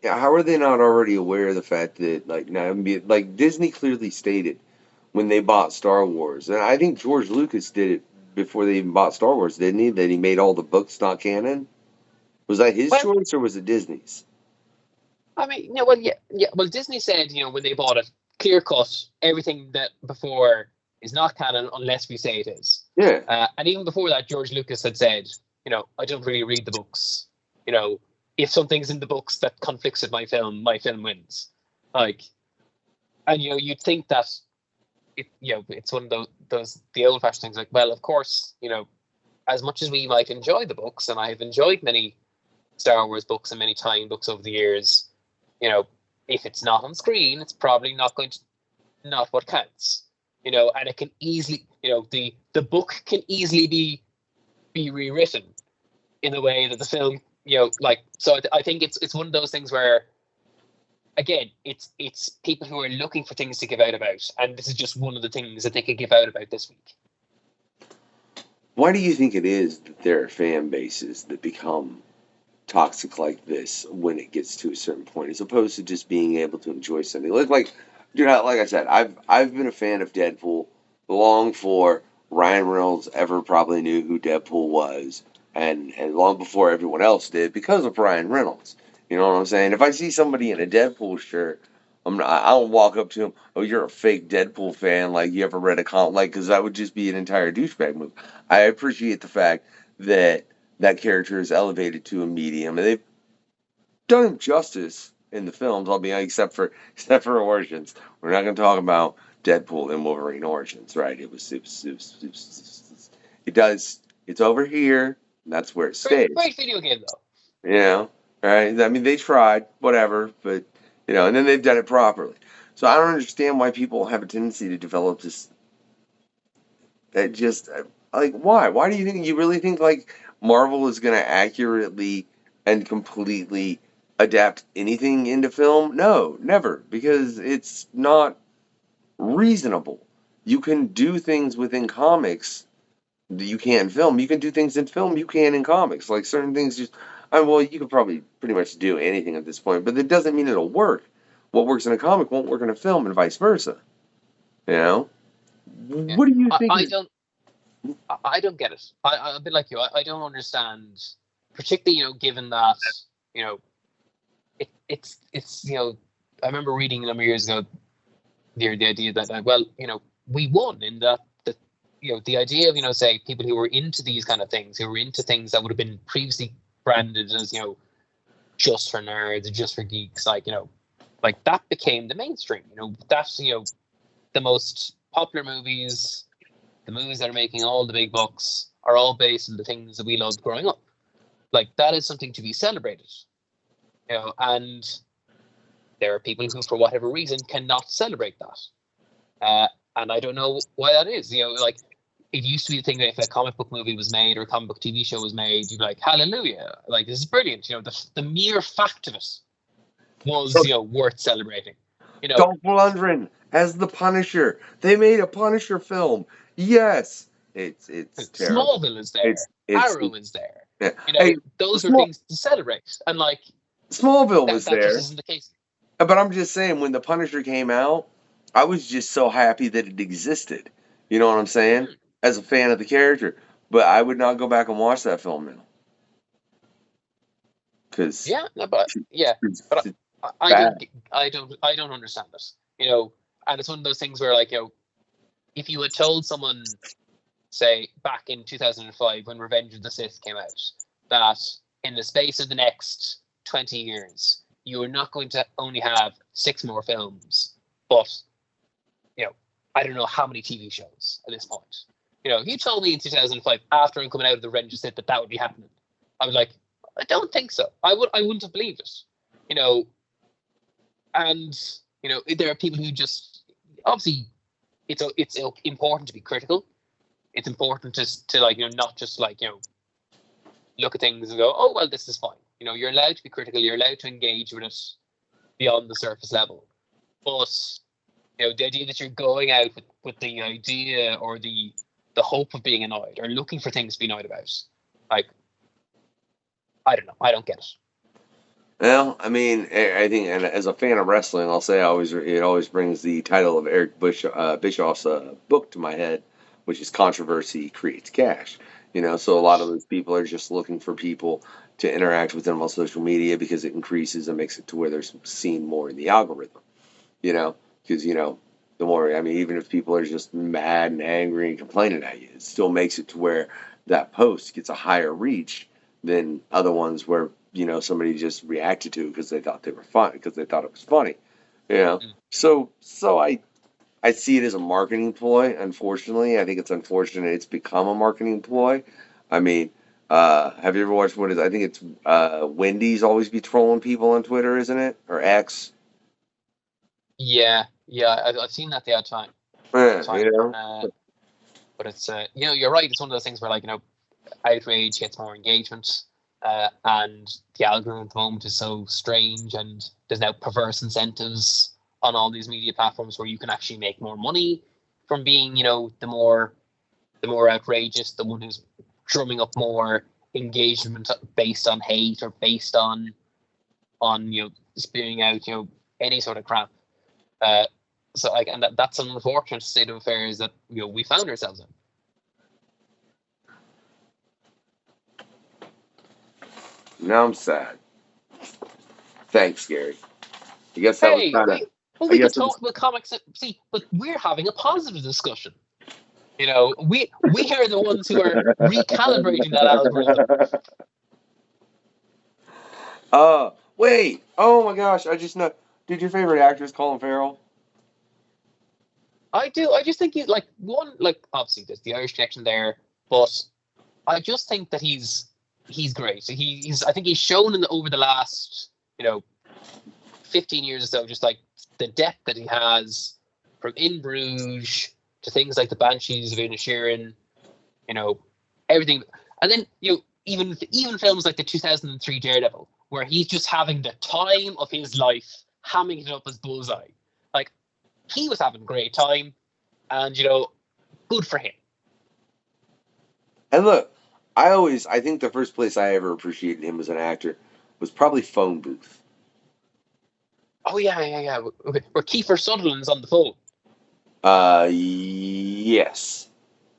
Yeah, how are they not already aware of the fact that Disney clearly stated when they bought Star Wars, and I think George Lucas did it before they even bought Star Wars, didn't he? That he made all the books not canon. Was that his choice or was it Disney's? I mean, yeah. Well, Disney said, when they bought it, clear cut, everything that before is not canon unless we say it is. Yeah. And even before that, George Lucas had said, I don't really read the books. If something's in the books that conflicts with my film wins. And you'd think that it's one of those the old-fashioned things. Like, well, of course, as much as we might enjoy the books, and I have enjoyed many Star Wars books and many tie-in books over the years, if it's not on screen, it's probably not what counts. And it can easily, the book can easily be rewritten in the way that the film, so I think it's one of those things where, again, it's people who are looking for things to give out about, and this is just one of the things that they could give out about this week. Why do you think it is that there are fan bases that become toxic like this when it gets to a certain point, as opposed to just being able to enjoy something? Like I said, I've been a fan of Deadpool long before Ryan Reynolds ever probably knew who Deadpool was, and long before everyone else did, because of Ryan Reynolds. You know what I'm saying? If I see somebody in a Deadpool shirt, I don't walk up to him, oh, you're a fake Deadpool fan, like you ever read a comic, because that would just be an entire douchebag move. I appreciate the fact that that character is elevated to a medium, and they've done him justice in the films, I'll be honest, except for Origins. We're not going to talk about Deadpool and Wolverine Origins, right? It's over here, and that's where it stays. Great video game, though. Right? I mean, they tried, whatever, but, and then they've done it properly. So I don't understand why people have a tendency to develop this, that just, like, why? Why do you really think, like, Marvel is going to accurately and completely adapt anything into film? No, never, because it's not reasonable. You can do things within comics that you can in film. You can do things in film you can in comics. Like certain things just, well, you could probably pretty much do anything at this point, but it doesn't mean it'll work. What works in a comic won't work in a film, and vice versa. What do you think? I don't get it. I'm a bit like you. I don't understand, particularly given that it's I remember reading a number of years ago the idea that we won in that the idea of say people who were into these kind of things, who were into things that would have been previously branded as just for nerds, just for geeks, like that became the mainstream. That's the most popular movies, the movies that are making all the big bucks, are all based on the things that we loved growing up. Like, that is something to be celebrated. And there are people who, for whatever reason, cannot celebrate that. And I don't know why that is. Like, it used to be the thing that if a comic book movie was made or a comic book TV show was made, you'd be like, hallelujah, like, this is brilliant. The mere fact of it was, worth celebrating. Dolph Lundgren as the Punisher. They made a Punisher film. Yes. It's terrible. Smallville is there. Arrow is there. Hey, those are things to celebrate. And like, Smallville was that there. just isn't the case. But I'm just saying, when the Punisher came out, I was just so happy that it existed. You know what I'm saying? As a fan of the character. But I would not go back and watch that film now. Because I don't understand it. And it's one of those things where, like, if you had told someone, say, back in 2005 when Revenge of the Sith came out, that in the space of the next 20 years, you are not going to only have 6 more films, but, I don't know how many TV shows at this point. If you told me in 2005, after I'm coming out of the Revenge of the Sith, that would be happening, I was like, I don't think so. I wouldn't have believed it. And, there are people who just, obviously, it's important to be critical. It's important to like, not just like, look at things and go, oh, well, this is fine. You're allowed to be critical. You're allowed to engage with it beyond the surface level. But, the idea that you're going out with the idea or the hope of being annoyed or looking for things to be annoyed about, like, I don't know. I don't get it. Well, I mean, I think, and as a fan of wrestling, I'll say it always brings the title of Eric Bischoff's book to my head, which is Controversy Creates Cash. So a lot of those people are just looking for people to interact with them on social media because it increases and makes it to where they're seen more in the algorithm. Because, the more, I mean, even if people are just mad and angry and complaining at you, it still makes it to where that post gets a higher reach than other ones where, somebody just reacted to because they thought they were fun, because they thought it was funny. So I see it as a marketing ploy, unfortunately. I think it's unfortunate it's become a marketing ploy. I mean, have you ever watched what is? I think it's Wendy's always be trolling people on Twitter, isn't it, or X? Yeah, I've seen that the odd time. You know. But it's you're right. It's one of those things where outrage gets more engagement, and the algorithm at the moment is so strange, and there's now perverse incentives on all these media platforms where you can actually make more money from being, the more outrageous, the one who's drumming up more engagement based on hate or based on spewing out any sort of crap. And that's an unfortunate state of affairs that we found ourselves in. Now I'm sad. Thanks, Gary. I guess that was kind of. We can talk about comics. See, but we're having a positive discussion. We are the ones who are recalibrating that algorithm. Wait. Oh my gosh! I just know. Dude, your favorite actor is Colin Farrell? I do. I just think he's obviously there's the Irish connection there, but I just think that he's great. I think he's shown over the last 15 years or so, just like the depth that he has, from In Bruges to things like the Banshees of Inisherin, everything, and then even films like the 2003 Daredevil, where he's just having the time of his life, hamming it up as Bullseye. Like, he was having a great time, and good for him. And look, I think the first place I ever appreciated him as an actor was probably Phone Booth. Oh yeah. Okay. Where Kiefer Sutherland's on the phone. Yes.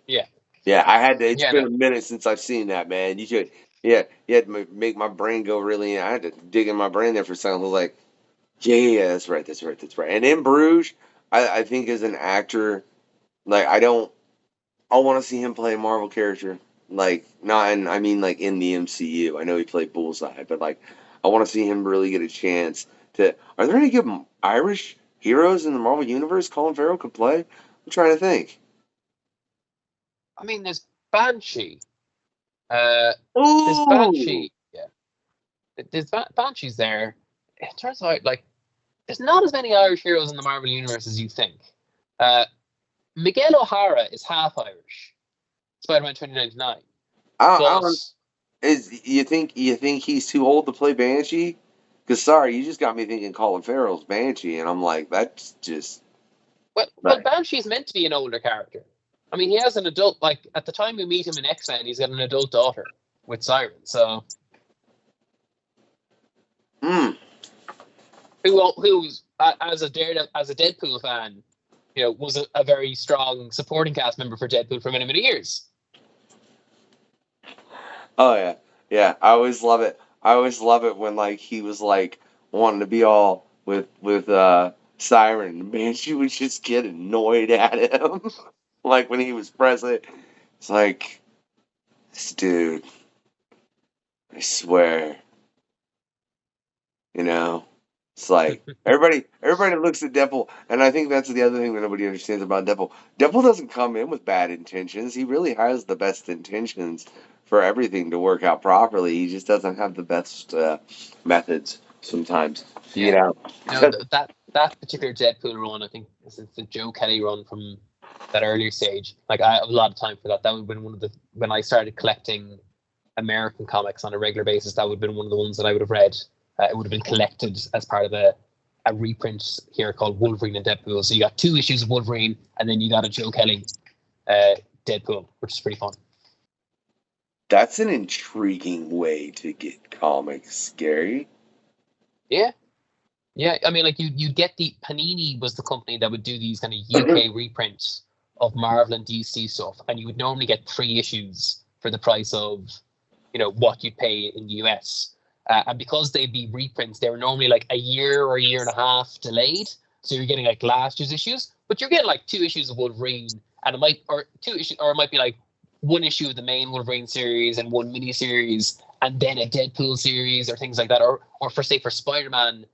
Yeah. Yeah, I had to. It's been a minute since I've seen that, man. You had to make my brain go really. I had to dig in my brain there for a second. I was like, yeah, that's right. And In Bruges, I think as an actor, I want to see him play a Marvel character. Not in, I mean, in the MCU. I know he played Bullseye, but I want to see him really get a chance to. Are there any good Irish heroes in the Marvel universe Colin Farrell could play? I'm trying to think. I mean, there's Banshee. There's Banshee. Yeah. There's Banshees there. It turns out, there's not as many Irish heroes in the Marvel universe as you think. Miguel O'Hara is half Irish. Spider-Man 2099. You think he's too old to play Banshee? Because sorry, you just got me thinking Colin Farrell's Banshee, and I'm like, that's just. Well, Banshee's meant to be an older character. I mean, he has an adult. At the time we meet him in X-Men, he's got an adult daughter with Siren. So. Who's as a Deadpool fan, was a very strong supporting cast member for Deadpool for many, many years. Oh yeah. I always love it. When he was wanting to be all with Siren, and Banshee would just get annoyed at him. When he was president, it's this dude. I swear. It's everybody looks at Deadpool, and I think that's the other thing that nobody understands about Deadpool. Deadpool doesn't come in with bad intentions. He really has the best intentions for everything to work out properly. He just doesn't have the best methods sometimes. Yeah. That particular Deadpool run, I think it's the Joe Kelly run from that earlier stage. I have a lot of time for that. That would have been when I started collecting American comics on a regular basis, that would have been one of the ones that I would have read. It would have been collected as part of a reprint here called Wolverine and Deadpool. So you got 2 issues of Wolverine, and then you got a Joe Kelly Deadpool, which is pretty fun. That's an intriguing way to get comics, Gary. Yeah. I mean, you get the Panini was the company that would do these kind of UK reprints of Marvel and DC stuff, and you would normally get 3 issues for the price of, what you'd pay in the US. And because they'd be reprints, they were normally a year or a year and a half delayed. So you're getting last year's issues, but you're getting 2 issues of Wolverine, and it might be 1 issue of the main Wolverine series and 1 mini series, and then a Deadpool series or things like that. Or for Spider-Man,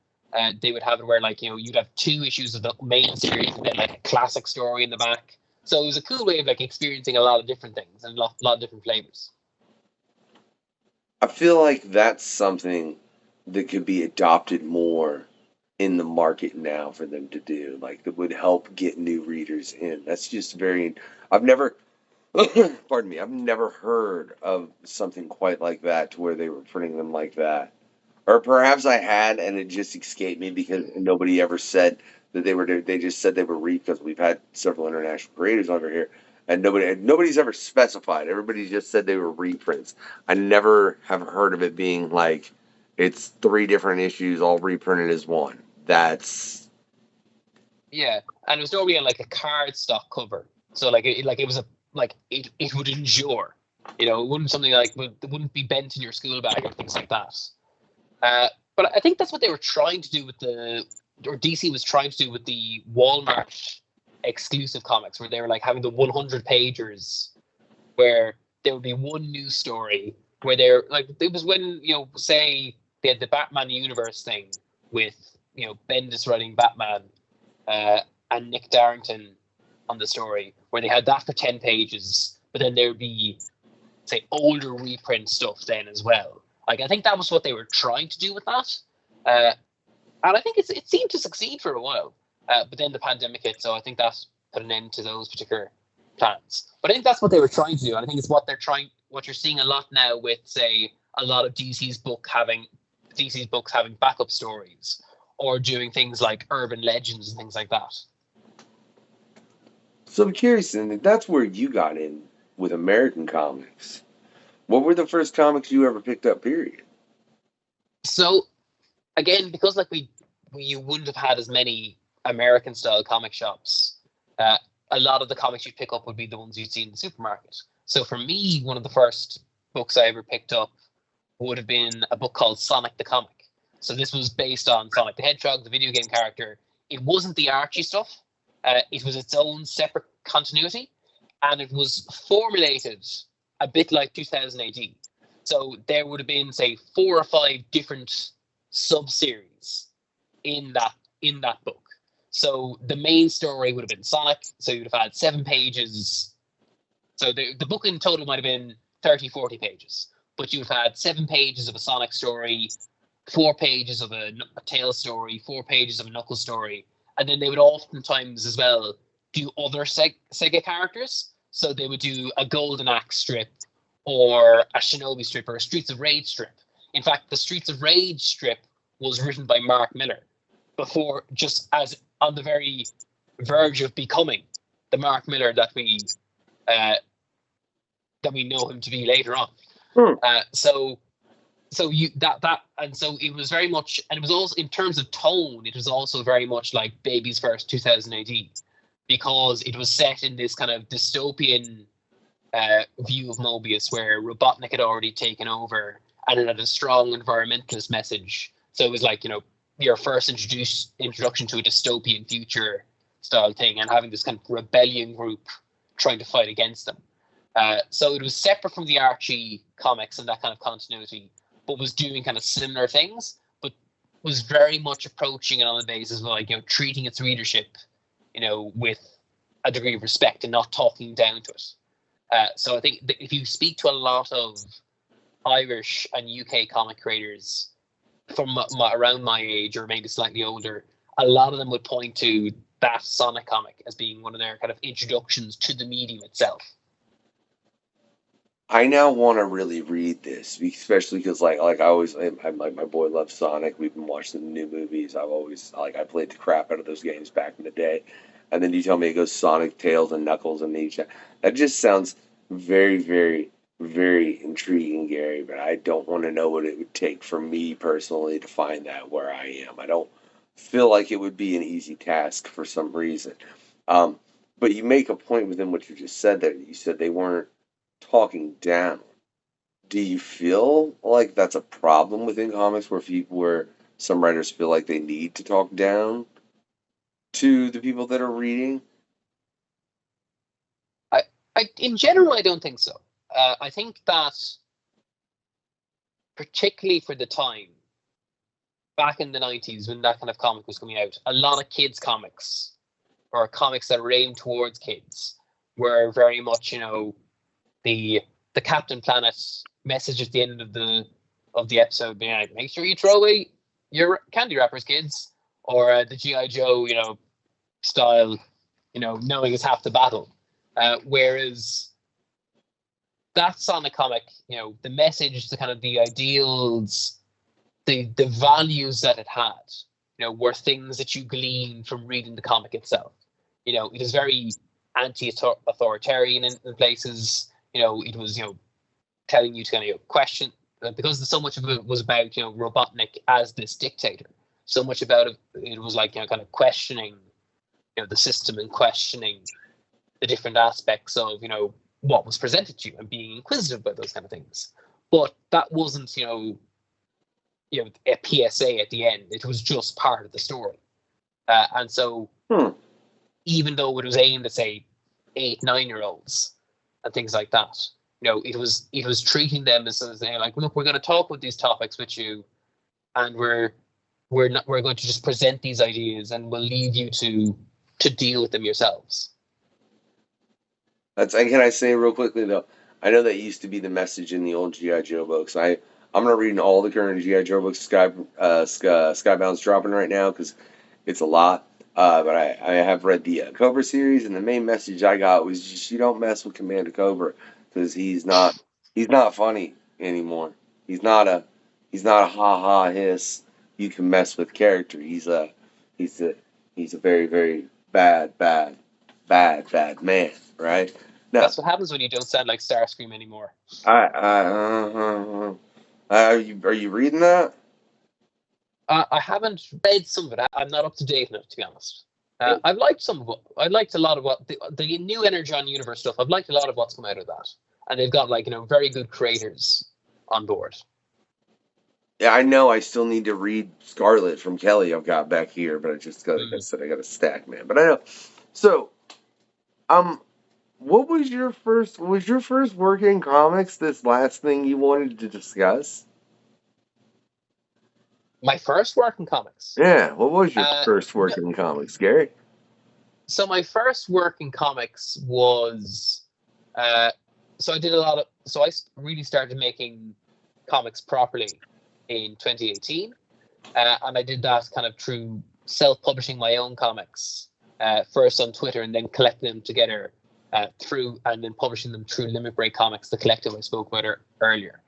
they would have it where you'd have 2 issues of the main series and then a classic story in the back. So it was a cool way of experiencing a lot of different things and a lot of different flavors. I feel like that's something that could be adopted more in the market now for them to do. Like that would help get new readers in. That's just very. I've never. Pardon me. I've never heard of something quite like that to where they were printing them like that. Or perhaps I had and it just escaped me because nobody ever said that they were. They just said they were because we've had several international creators over here, and nobody's ever specified. Everybody just said they were reprints. I never have heard of it being like it's 3 different issues all reprinted as one. That's Yeah, and it was normally on like a cardstock cover, so it was it would endure. You know, it wouldn't something like it wouldn't be bent in your school bag or things like that. But I think that's what they were trying to do or DC was trying to do with the Walmart exclusive comics, where they were like having the 100 pagers, where there would be one news story where they're like, it was when, say they had the Batman universe thing with, Bendis writing Batman and Nick Darrington on the story, where they had that for 10 pages, but then there would be, say, older reprint stuff then as well. Like, I think that was what they were trying to do with that. And I think it seemed to succeed for a while. But then the pandemic hit, so I think that put an end to those particular plans. But I think that's what they were trying to do. And I think it's what you're seeing a lot now with, say, a lot of DC's books having backup stories, or doing things like urban legends and things like that. so I'm curious, and that's where you got in with American comics. What were the first comics you ever picked up? Period. So, again, because you wouldn't have had as many American style comic shops, a lot of the comics you'd pick up would be the ones you'd see in the supermarket. So for me, one of the first books I ever picked up would have been a book called Sonic the Comic. So this was based on Sonic the Hedgehog, the video game character. It wasn't the Archie stuff. It was its own separate continuity, and it was formulated a bit like 2000 AD. So there would have been, say, 4 or 5 different sub-series in that book. So the main story would have been Sonic. So you would have had 7 pages. So the book in total might have been 30, 40 pages. But you would have had 7 pages of a Sonic story, 4 pages of a Tails story, 4 pages of a Knuckles story. And then they would oftentimes as well do other Sega characters. So they would do a Golden Axe strip, or a Shinobi strip, or a Streets of Rage strip. In fact, the Streets of Rage strip was written by Mark Millar, before, just as on the very verge of becoming the Mark Millar that we know him to be later on. So it was very much, and it was also, in terms of tone, it was also very much like Baby's First 2000 AD, because it was set in this kind of dystopian view of Mobius, where Robotnik had already taken over, and it had a strong environmentalist message. So it was like, your first introduction to a dystopian future style thing, and having this kind of rebellion group trying to fight against them. So it was separate from the Archie comics and that kind of continuity, but was doing kind of similar things, but was very much approaching it on the basis of, like, treating its readership, with a degree of respect and not talking down to it. So I think if you speak to a lot of Irish and UK comic creators from around my age, or maybe slightly older, a lot of them would point to that Sonic comic as being one of their kind of introductions to the medium itself. I now want to really read this, especially because like I always, I'm like, my boy loves Sonic. We've been watching the new movies. I've always I played the crap out of those games back in the day, and then you tell me it goes Sonic, Tails, and Knuckles, and each. That just sounds very, very, very intriguing, Gary. But I don't want to know what it would take for me personally to find that where I am. I don't feel like it would be an easy task for some reason. But you make a point within what you just said that you said they weren't talking down. Do you feel like that's a problem within comics where some writers feel like they need to talk down to the people that are reading? In general, I don't think so. I think that, particularly for the time, back in the 90s when that kind of comic was coming out, a lot of kids' comics, or comics that were aimed towards kids, were very much, the the Captain Planet message at the end of the episode being like, make sure you throw away your candy wrappers, kids, or the G.I. Joe, style, knowing is half the battle. Whereas that Sonic comic, the message, the kind of the ideals, the values that it had, were things that you glean from reading the comic itself. It is very anti-authoritarian in places. It was, telling you to kind of question, because so much of it was about, Robotnik as this dictator. So much about it was like, kind of questioning, the system and questioning the different aspects of, what was presented to you and being inquisitive about those kind of things. But that wasn't, a PSA at the end. It was just part of the story. And so even though it was aimed at, say, 8-9-year-olds and things like that, it was treating them as like, look, we're going to talk about these topics with you, and we're going to just present these ideas, and we'll leave you to deal with them yourselves. And can I say real quickly though, I know that used to be the message in the old G.I. Joe books. I'm not reading all the current G.I. Joe books. Skybound's dropping right now because it's a lot. But I have read the Cobra series, and the main message I got was just, you don't mess with Commander Cobra, because he's not funny anymore. He's not a ha ha hiss. You can mess with character. He's a very, very bad man, right? No. That's what happens when you don't sound like Starscream anymore. Are you reading that? I haven't read some of it. I'm not up to date enough, to be honest. I've liked some of it. I liked a lot of what the new Energon Universe stuff. I've liked a lot of what's come out of that, and they've got very good creators on board. Yeah, I know. I still need to read Scarlet from Kelly. I've got back here, but I just got I said I got a stack, man. But I know. So, what was your first work in comics? This last thing you wanted to discuss? My first work in comics. Yeah, what was your first work in comics, Gary? So my first work in comics was, so I really started making comics properly in 2018, and I did that kind of through self-publishing my own comics, first on Twitter, and then collecting them together and then publishing them through Limit Break Comics, the collective I spoke about earlier.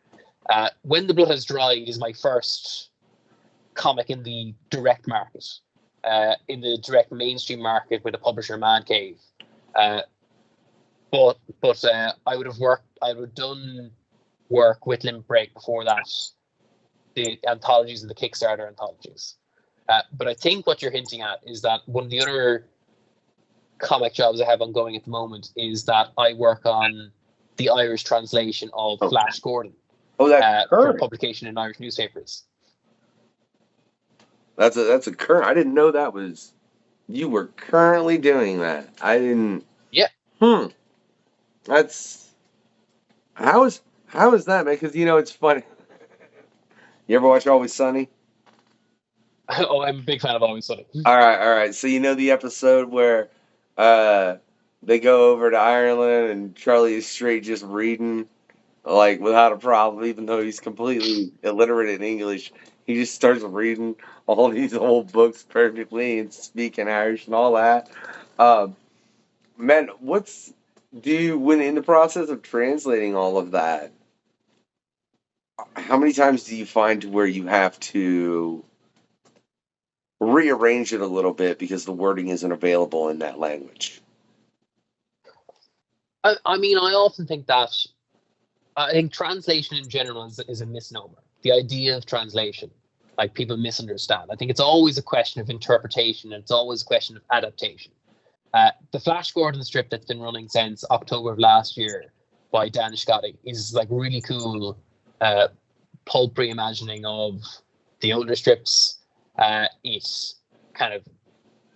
When the Blood Has Dried is my first comic in the direct market, in the direct mainstream market with a publisher, Man Cave. But I would have done work with Limit Break before that, the anthologies and the Kickstarter anthologies. But I think what you're hinting at is that one of the other comic jobs I have ongoing at the moment is that I work on the Irish translation of Flash Gordon for publication in Irish newspapers. That's a current. I didn't know that was you were currently doing that. I didn't. Yeah. That's how is that, man? Because it's funny. You ever watch Always Sunny? Oh, I'm a big fan of Always Sunny. All right. So the episode where they go over to Ireland and Charlie is straight just reading like without a problem, even though he's completely illiterate in English. He just starts reading all these old books perfectly and speaking Irish and all that. Man, when in the process of translating all of that, how many times do you find where you have to rearrange it a little bit because the wording isn't available in that language? I mean, I often think that I think translation in general is a misnomer. The idea of translation, like people misunderstand. I think it's always a question of interpretation, and it's always a question of adaptation. The Flash Gordon strip that's been running since October of last year by Dan Scotti is like really cool pulp reimagining of the older strips. It kind of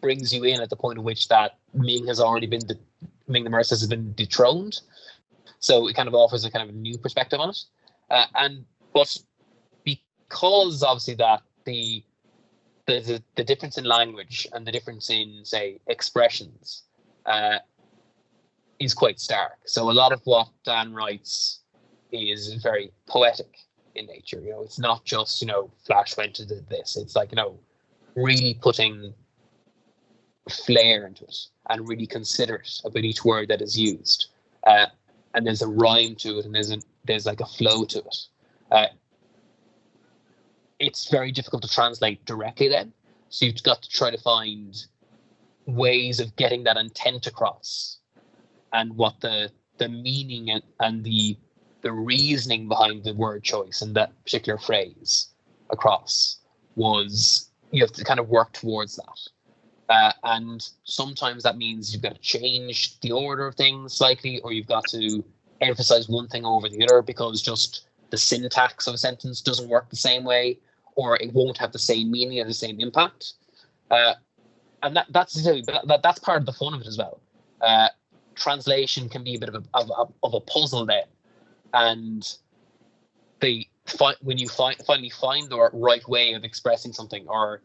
brings you in at the point at which that Ming the Merciless has been dethroned. So it kind of offers a kind of new perspective on it. But because obviously that the difference in language and the difference in, say, expressions is quite stark. So a lot of what Dan writes is very poetic in nature. You know, it's not just, you know, Flash went to this. It's like, you know, really putting flair into it and really considerate about each word that is used. And there's a rhyme to it, and there's like a flow to it. It's very difficult to translate directly then. So you've got to try to find ways of getting that intent across, and what the meaning and the reasoning behind the word choice and that particular phrase across was. You have to kind of work towards that. And sometimes that means you've got to change the order of things slightly, or you've got to emphasize one thing over the other because just the syntax of a sentence doesn't work the same way, or it won't have the same meaning or the same impact. And that's part of the fun of it as well. Translation can be a bit of a puzzle then, and when you finally find the right way of expressing something or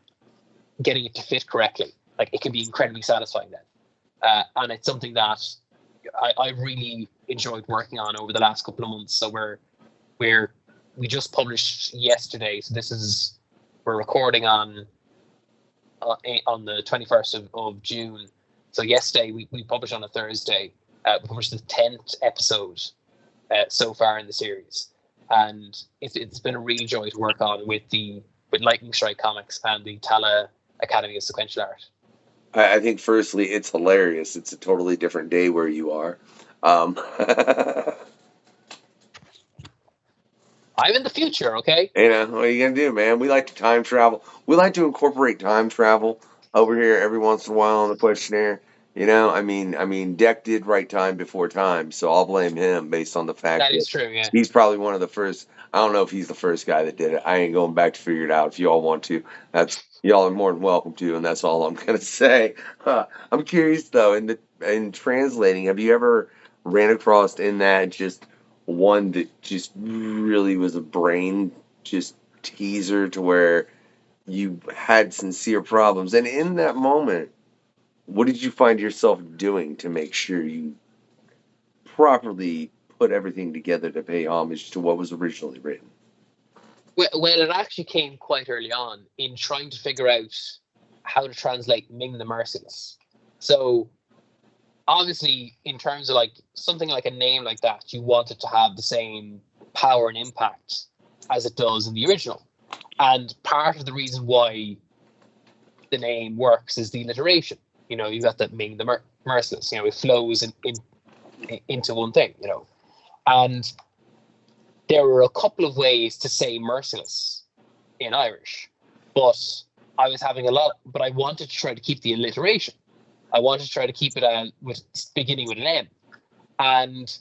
getting it to fit correctly, like, it can be incredibly satisfying then. And it's something that I really enjoyed working on over the last couple of months. So we just published yesterday. So we're recording on the 21st of June. So yesterday we published on a Thursday. We published the 10th episode so far in the series. And it's been a real joy to work on with Lightning Strike Comics and the Tala Academy of Sequential Art. I think firstly, it's hilarious. It's a totally different day where you are. I'm in the future, okay? You know, what are you going to do, man? We like to time travel. We like to incorporate time travel over here every once in a while on the questionnaire. You know, I mean, Deck did write time before time, so I'll blame him based on the fact that is true, yeah. He's probably one of the first. I don't know if he's the first guy that did it. I ain't going back to figure it out. If y'all want to, y'all are more than welcome to, and that's all I'm gonna say. I'm curious though, in translating, have you ever ran across in that just one that just really was a brain just teaser to where you had sincere problems, and in that moment, what did you find yourself doing to make sure you properly put everything together to pay homage to what was originally written? Well, it actually came quite early on in trying to figure out how to translate Ming the Merciless. So, obviously, in terms of like something like a name like that, you want it to have the same power and impact as it does in the original. And part of the reason why the name works is the alliteration. You know, you've got that Ming the Merciless. You know, it flows into one thing. You know, and there were a couple of ways to say merciless in Irish, but I was having but I wanted to try to keep the alliteration. I wanted to try to keep it beginning with an M. And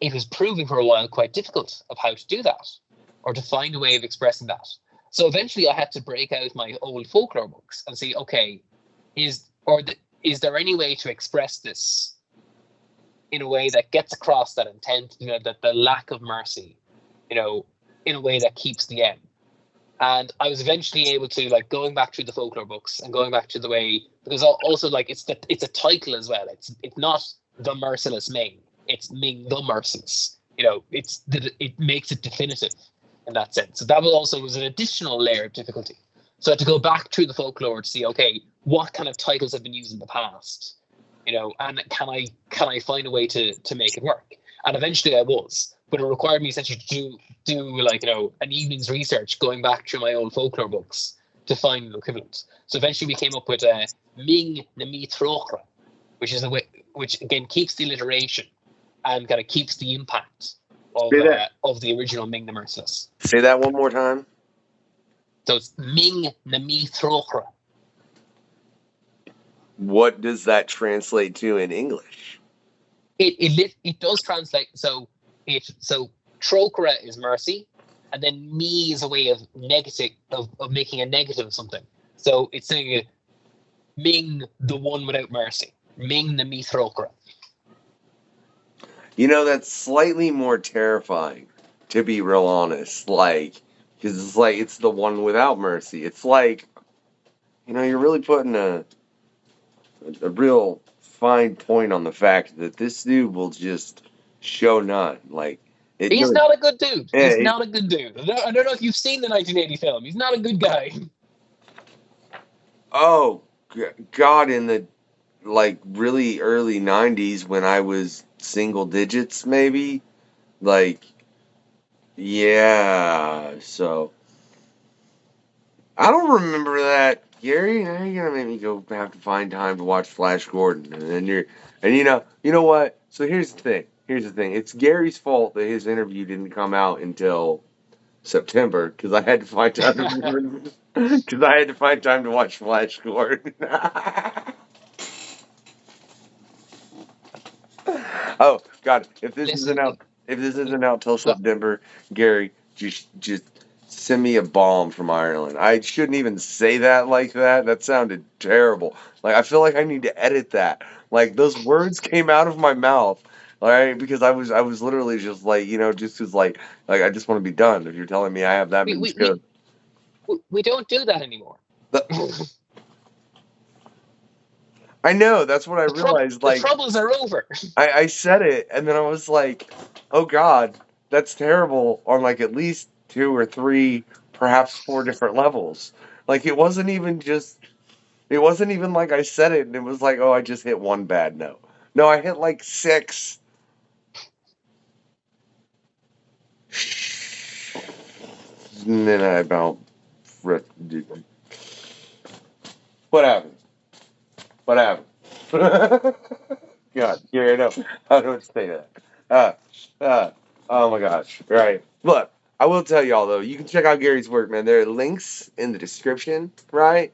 it was proving for a while quite difficult of how to do that, or to find a way of expressing that. So eventually I had to break out my old folklore books and see, okay, is there any way to express this in a way that gets across that intent, you know, that the lack of mercy, you know, in a way that keeps the M. And I was eventually able to, like, going back through the folklore books and going back to the way, because also, like, it's a title as well. It's not the Merciless Ming. It's Ming the Merciless. You know, it makes it definitive in that sense. So that was an additional layer of difficulty. So I had to go back through the folklore to see, okay, what kind of titles have been used in the past, you know, and can I find a way to make it work? And eventually I was, but it required me essentially to do like, you know, an evening's research, going back through my old folklore books to find an equivalent. So eventually we came up with Ming na mi Throcra, which is a way, which again keeps the alliteration and kind of keeps the impact of the original Ming the Merciless. Say that one more time. So it's Ming na mi Throcra. What does that translate to in English? It does translate. So Trocra is mercy, and then me is a way of making a negative of something. So it's saying Ming, the one without mercy. Ming na mi Throcra. You know, that's slightly more terrifying, to be real honest. Like, because it's like, it's the one without mercy. It's like, you know, you're really putting a real fine point on the fact that this dude will just show none. Like it. He's not a good dude. Yeah, He's not a good dude. I don't know if you've seen the 1980 film. He's not a good guy. Oh God! In the like really early '90s, when I was single digits, maybe. Like, yeah. So I don't remember that, Gary. Now you're gonna make me go have to find time to watch Flash Gordon, and then you know what? So here's the thing. Here's the thing. It's Gary's fault that his interview didn't come out until September because I had to find time because I had to find time to watch Flash Gordon. Oh God! If this Listen, isn't out till September, Gary, just send me a bomb from Ireland. I shouldn't even say that like that. That sounded terrible. Like I feel like I need to edit that. Like those words came out of my mouth. All right, because I was literally just like just as like I just want to be done. If you're telling me I have that many shows. we don't do that anymore. I know, that's what I realized. The troubles are over. I said it, and then I was like, oh God, that's terrible on like at least 2 or 3, perhaps 4 different levels. Like it wasn't even like I said it, and it was like, oh, I just hit one bad note. No, I hit like 6. And then I about... What happened? What happened? God, here I know. I don't say that. Oh my gosh. Right. Look, I will tell y'all though, you can check out Gary's work, man. There are links in the description, right?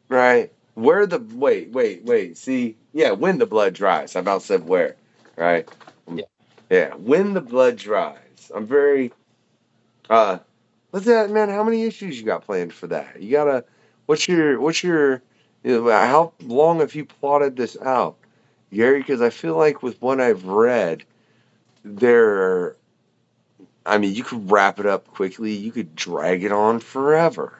Right. Wait. See, yeah, when the blood dries. I about said where. Right? Yeah. When the blood dries. I'm very what's that, man? How many issues you got planned for that? You gotta what's your how long have you plotted this out? Gary, because I feel like with what I've read, you could wrap it up quickly. You could drag it on forever.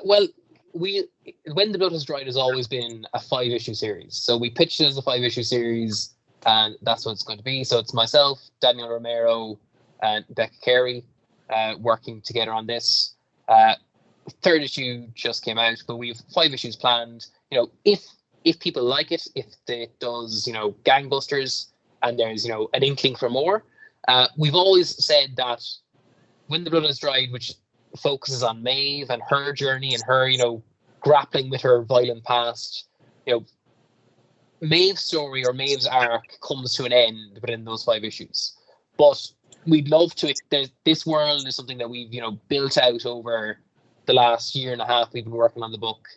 Well, When the Blood Has Dried has always been a 5-issue series. So we pitched it as a 5-issue series, and that's what it's going to be. So it's myself, Daniel Romero, and Becca Carey working together on this. 3rd issue just came out, but we have 5 issues planned. If people like it, if it does, gangbusters, and there's, an inkling for more. We've always said that When the Blood Has Dried, which focuses on Maeve and her journey and her, grappling with her violent past, Maeve's story or Maeve's arc comes to an end within those 5 issues. But we'd love to, this world is something that we've, built out over the last year and a half we've been working on the book.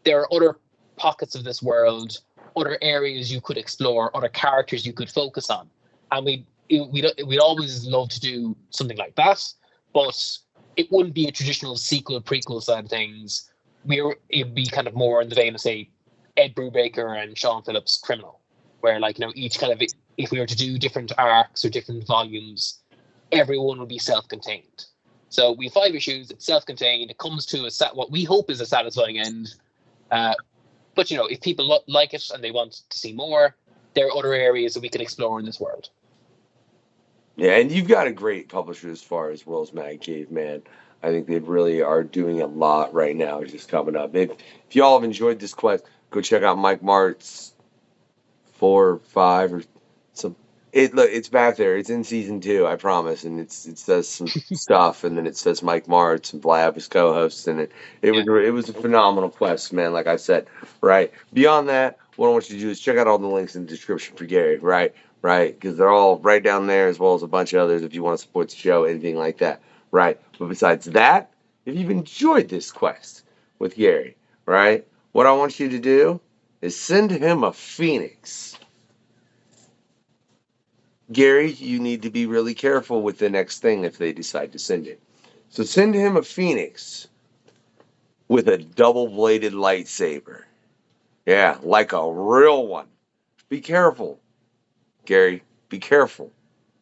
There are other pockets of this world, other areas you could explore, other characters you could focus on, and we'd always love to do something like that, but it wouldn't be a traditional sequel prequel side of things. It'd be kind of more in the vein of, say, Ed Brubaker and Sean Phillips' Criminal, where each kind of, if we were to do different arcs or different volumes, everyone would be self-contained. So we have 5 issues, it's self-contained, it comes to what we hope is a satisfying end. But, if people like it and they want to see more, there are other areas that we can explore in this world. Yeah, and you've got a great publisher as far as Will's Mag Cave, man. I think they really are doing a lot right now just coming up. If y'all have enjoyed this quest, go check out Mike Mart's 4 or 5 or some. It's back there. It's in season 2, I promise. And it says some stuff, and then it says Mike Martz and Blab as co-hosts, and it was a phenomenal quest, man. Like I said, right. Beyond that, what I want you to do is check out all the links in the description for Gary, right, because they're all right down there, as well as a bunch of others if you want to support the show, anything like that, right. But besides that, if you've enjoyed this quest with Gary, right, what I want you to do is send him a phoenix. Gary, you need to be really careful with the next thing if they decide to send it. So send him a phoenix with a double-bladed lightsaber. Yeah, like a real one. Be careful, Gary. Be careful.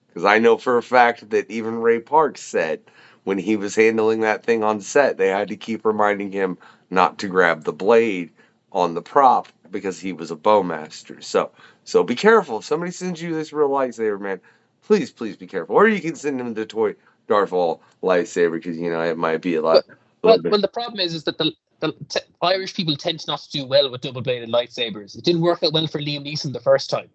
Because I know for a fact that even Ray Parks said when he was handling that thing on set, they had to keep reminding him not to grab the blade on the prop because he was a bowmaster. So be careful. If somebody sends you this real lightsaber, man, please be careful. Or you can send him the toy Darth Maul lightsaber because it might be a lot. Well, the problem is that the Irish people tend not to do well with double-bladed lightsabers. It didn't work out well for Liam Neeson the first time.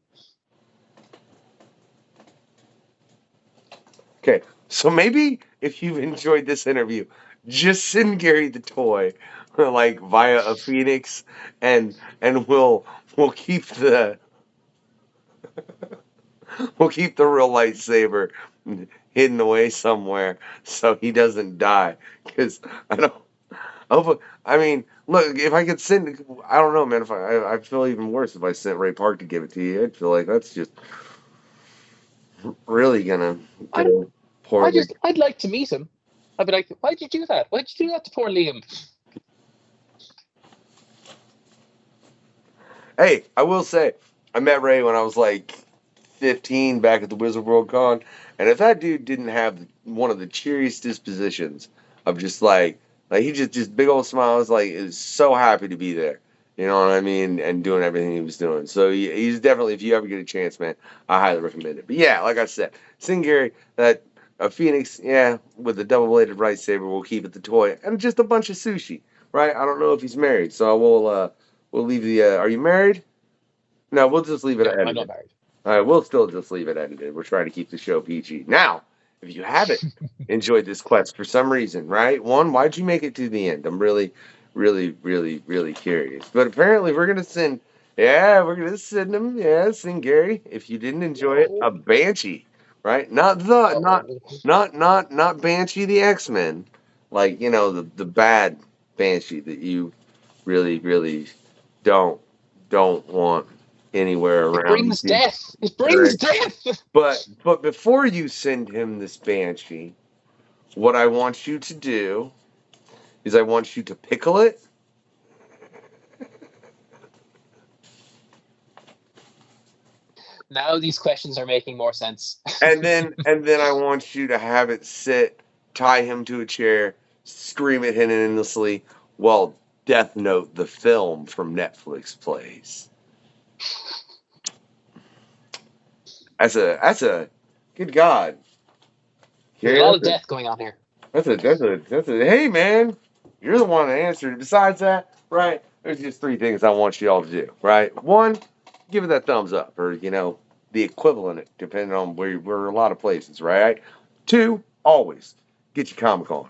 Okay, so maybe if you've enjoyed this interview, just send Gary the toy, like via a Phoenix, and we'll keep the we'll keep the real lightsaber hidden away somewhere so he doesn't die. Because I mean, look, if I could send, I don't know, man. If I feel even worse if I sent Ray Park to give it to you. I'd feel like that's just really gonna. I'd like to meet him. I'd be like, why'd you do that? Why'd you do that to poor Liam? Hey, I will say, I met Ray when I was like 15 back at the Wizard World Con, and if that dude didn't have one of the cheeriest dispositions of just like he just big old smiles, like is so happy to be there. You know what I mean? And doing everything he was doing. So he's definitely, if you ever get a chance, man, I highly recommend it. But yeah, like I said, send Gary that a Phoenix, with a double-bladed lightsaber, we'll keep it the toy, and just a bunch of sushi, right? I don't know if he's married, so I will we'll leave the. Are you married? No, we'll just leave it edited. I'm not married. All right, we'll still just leave it edited. We're trying to keep the show PG. Now, if you haven't enjoyed this quest for some reason, right? One, why'd you make it to the end? I'm really curious. But apparently we're gonna send him. Yeah, send Gary. If you didn't enjoy it, a Banshee, right? Not Banshee the X-Men, like the bad Banshee that you really don't want anywhere around. It brings death. It brings death. But before you send him this Banshee, what I want you to do is I want you to pickle it. Now these questions are making more sense. and then I want you to have it sit, tie him to a chair, scream at him endlessly while Death Note, the film from Netflix, plays. That's a good God. There's a lot of death going on here. That's a hey man, you're the one that answered. Besides that, right, there's just three things I want you all to do, right? One, give it that thumbs up, or the equivalent, depending on where we're a lot of places, right? Two, always get your Comic-Con.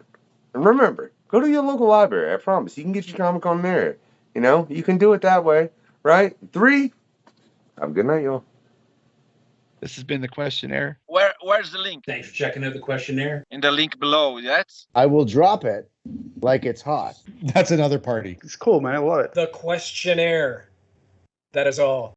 And remember, go to your local library. I promise you can get your Comic-Con there. You can do it that way, right? Three, have a good night, y'all. This has been the questionnaire. Where's the link? Thanks for checking out the questionnaire. In the link below, yes? I will drop it like it's hot. That's another party. It's cool, man. I love it. The questionnaire. That is all.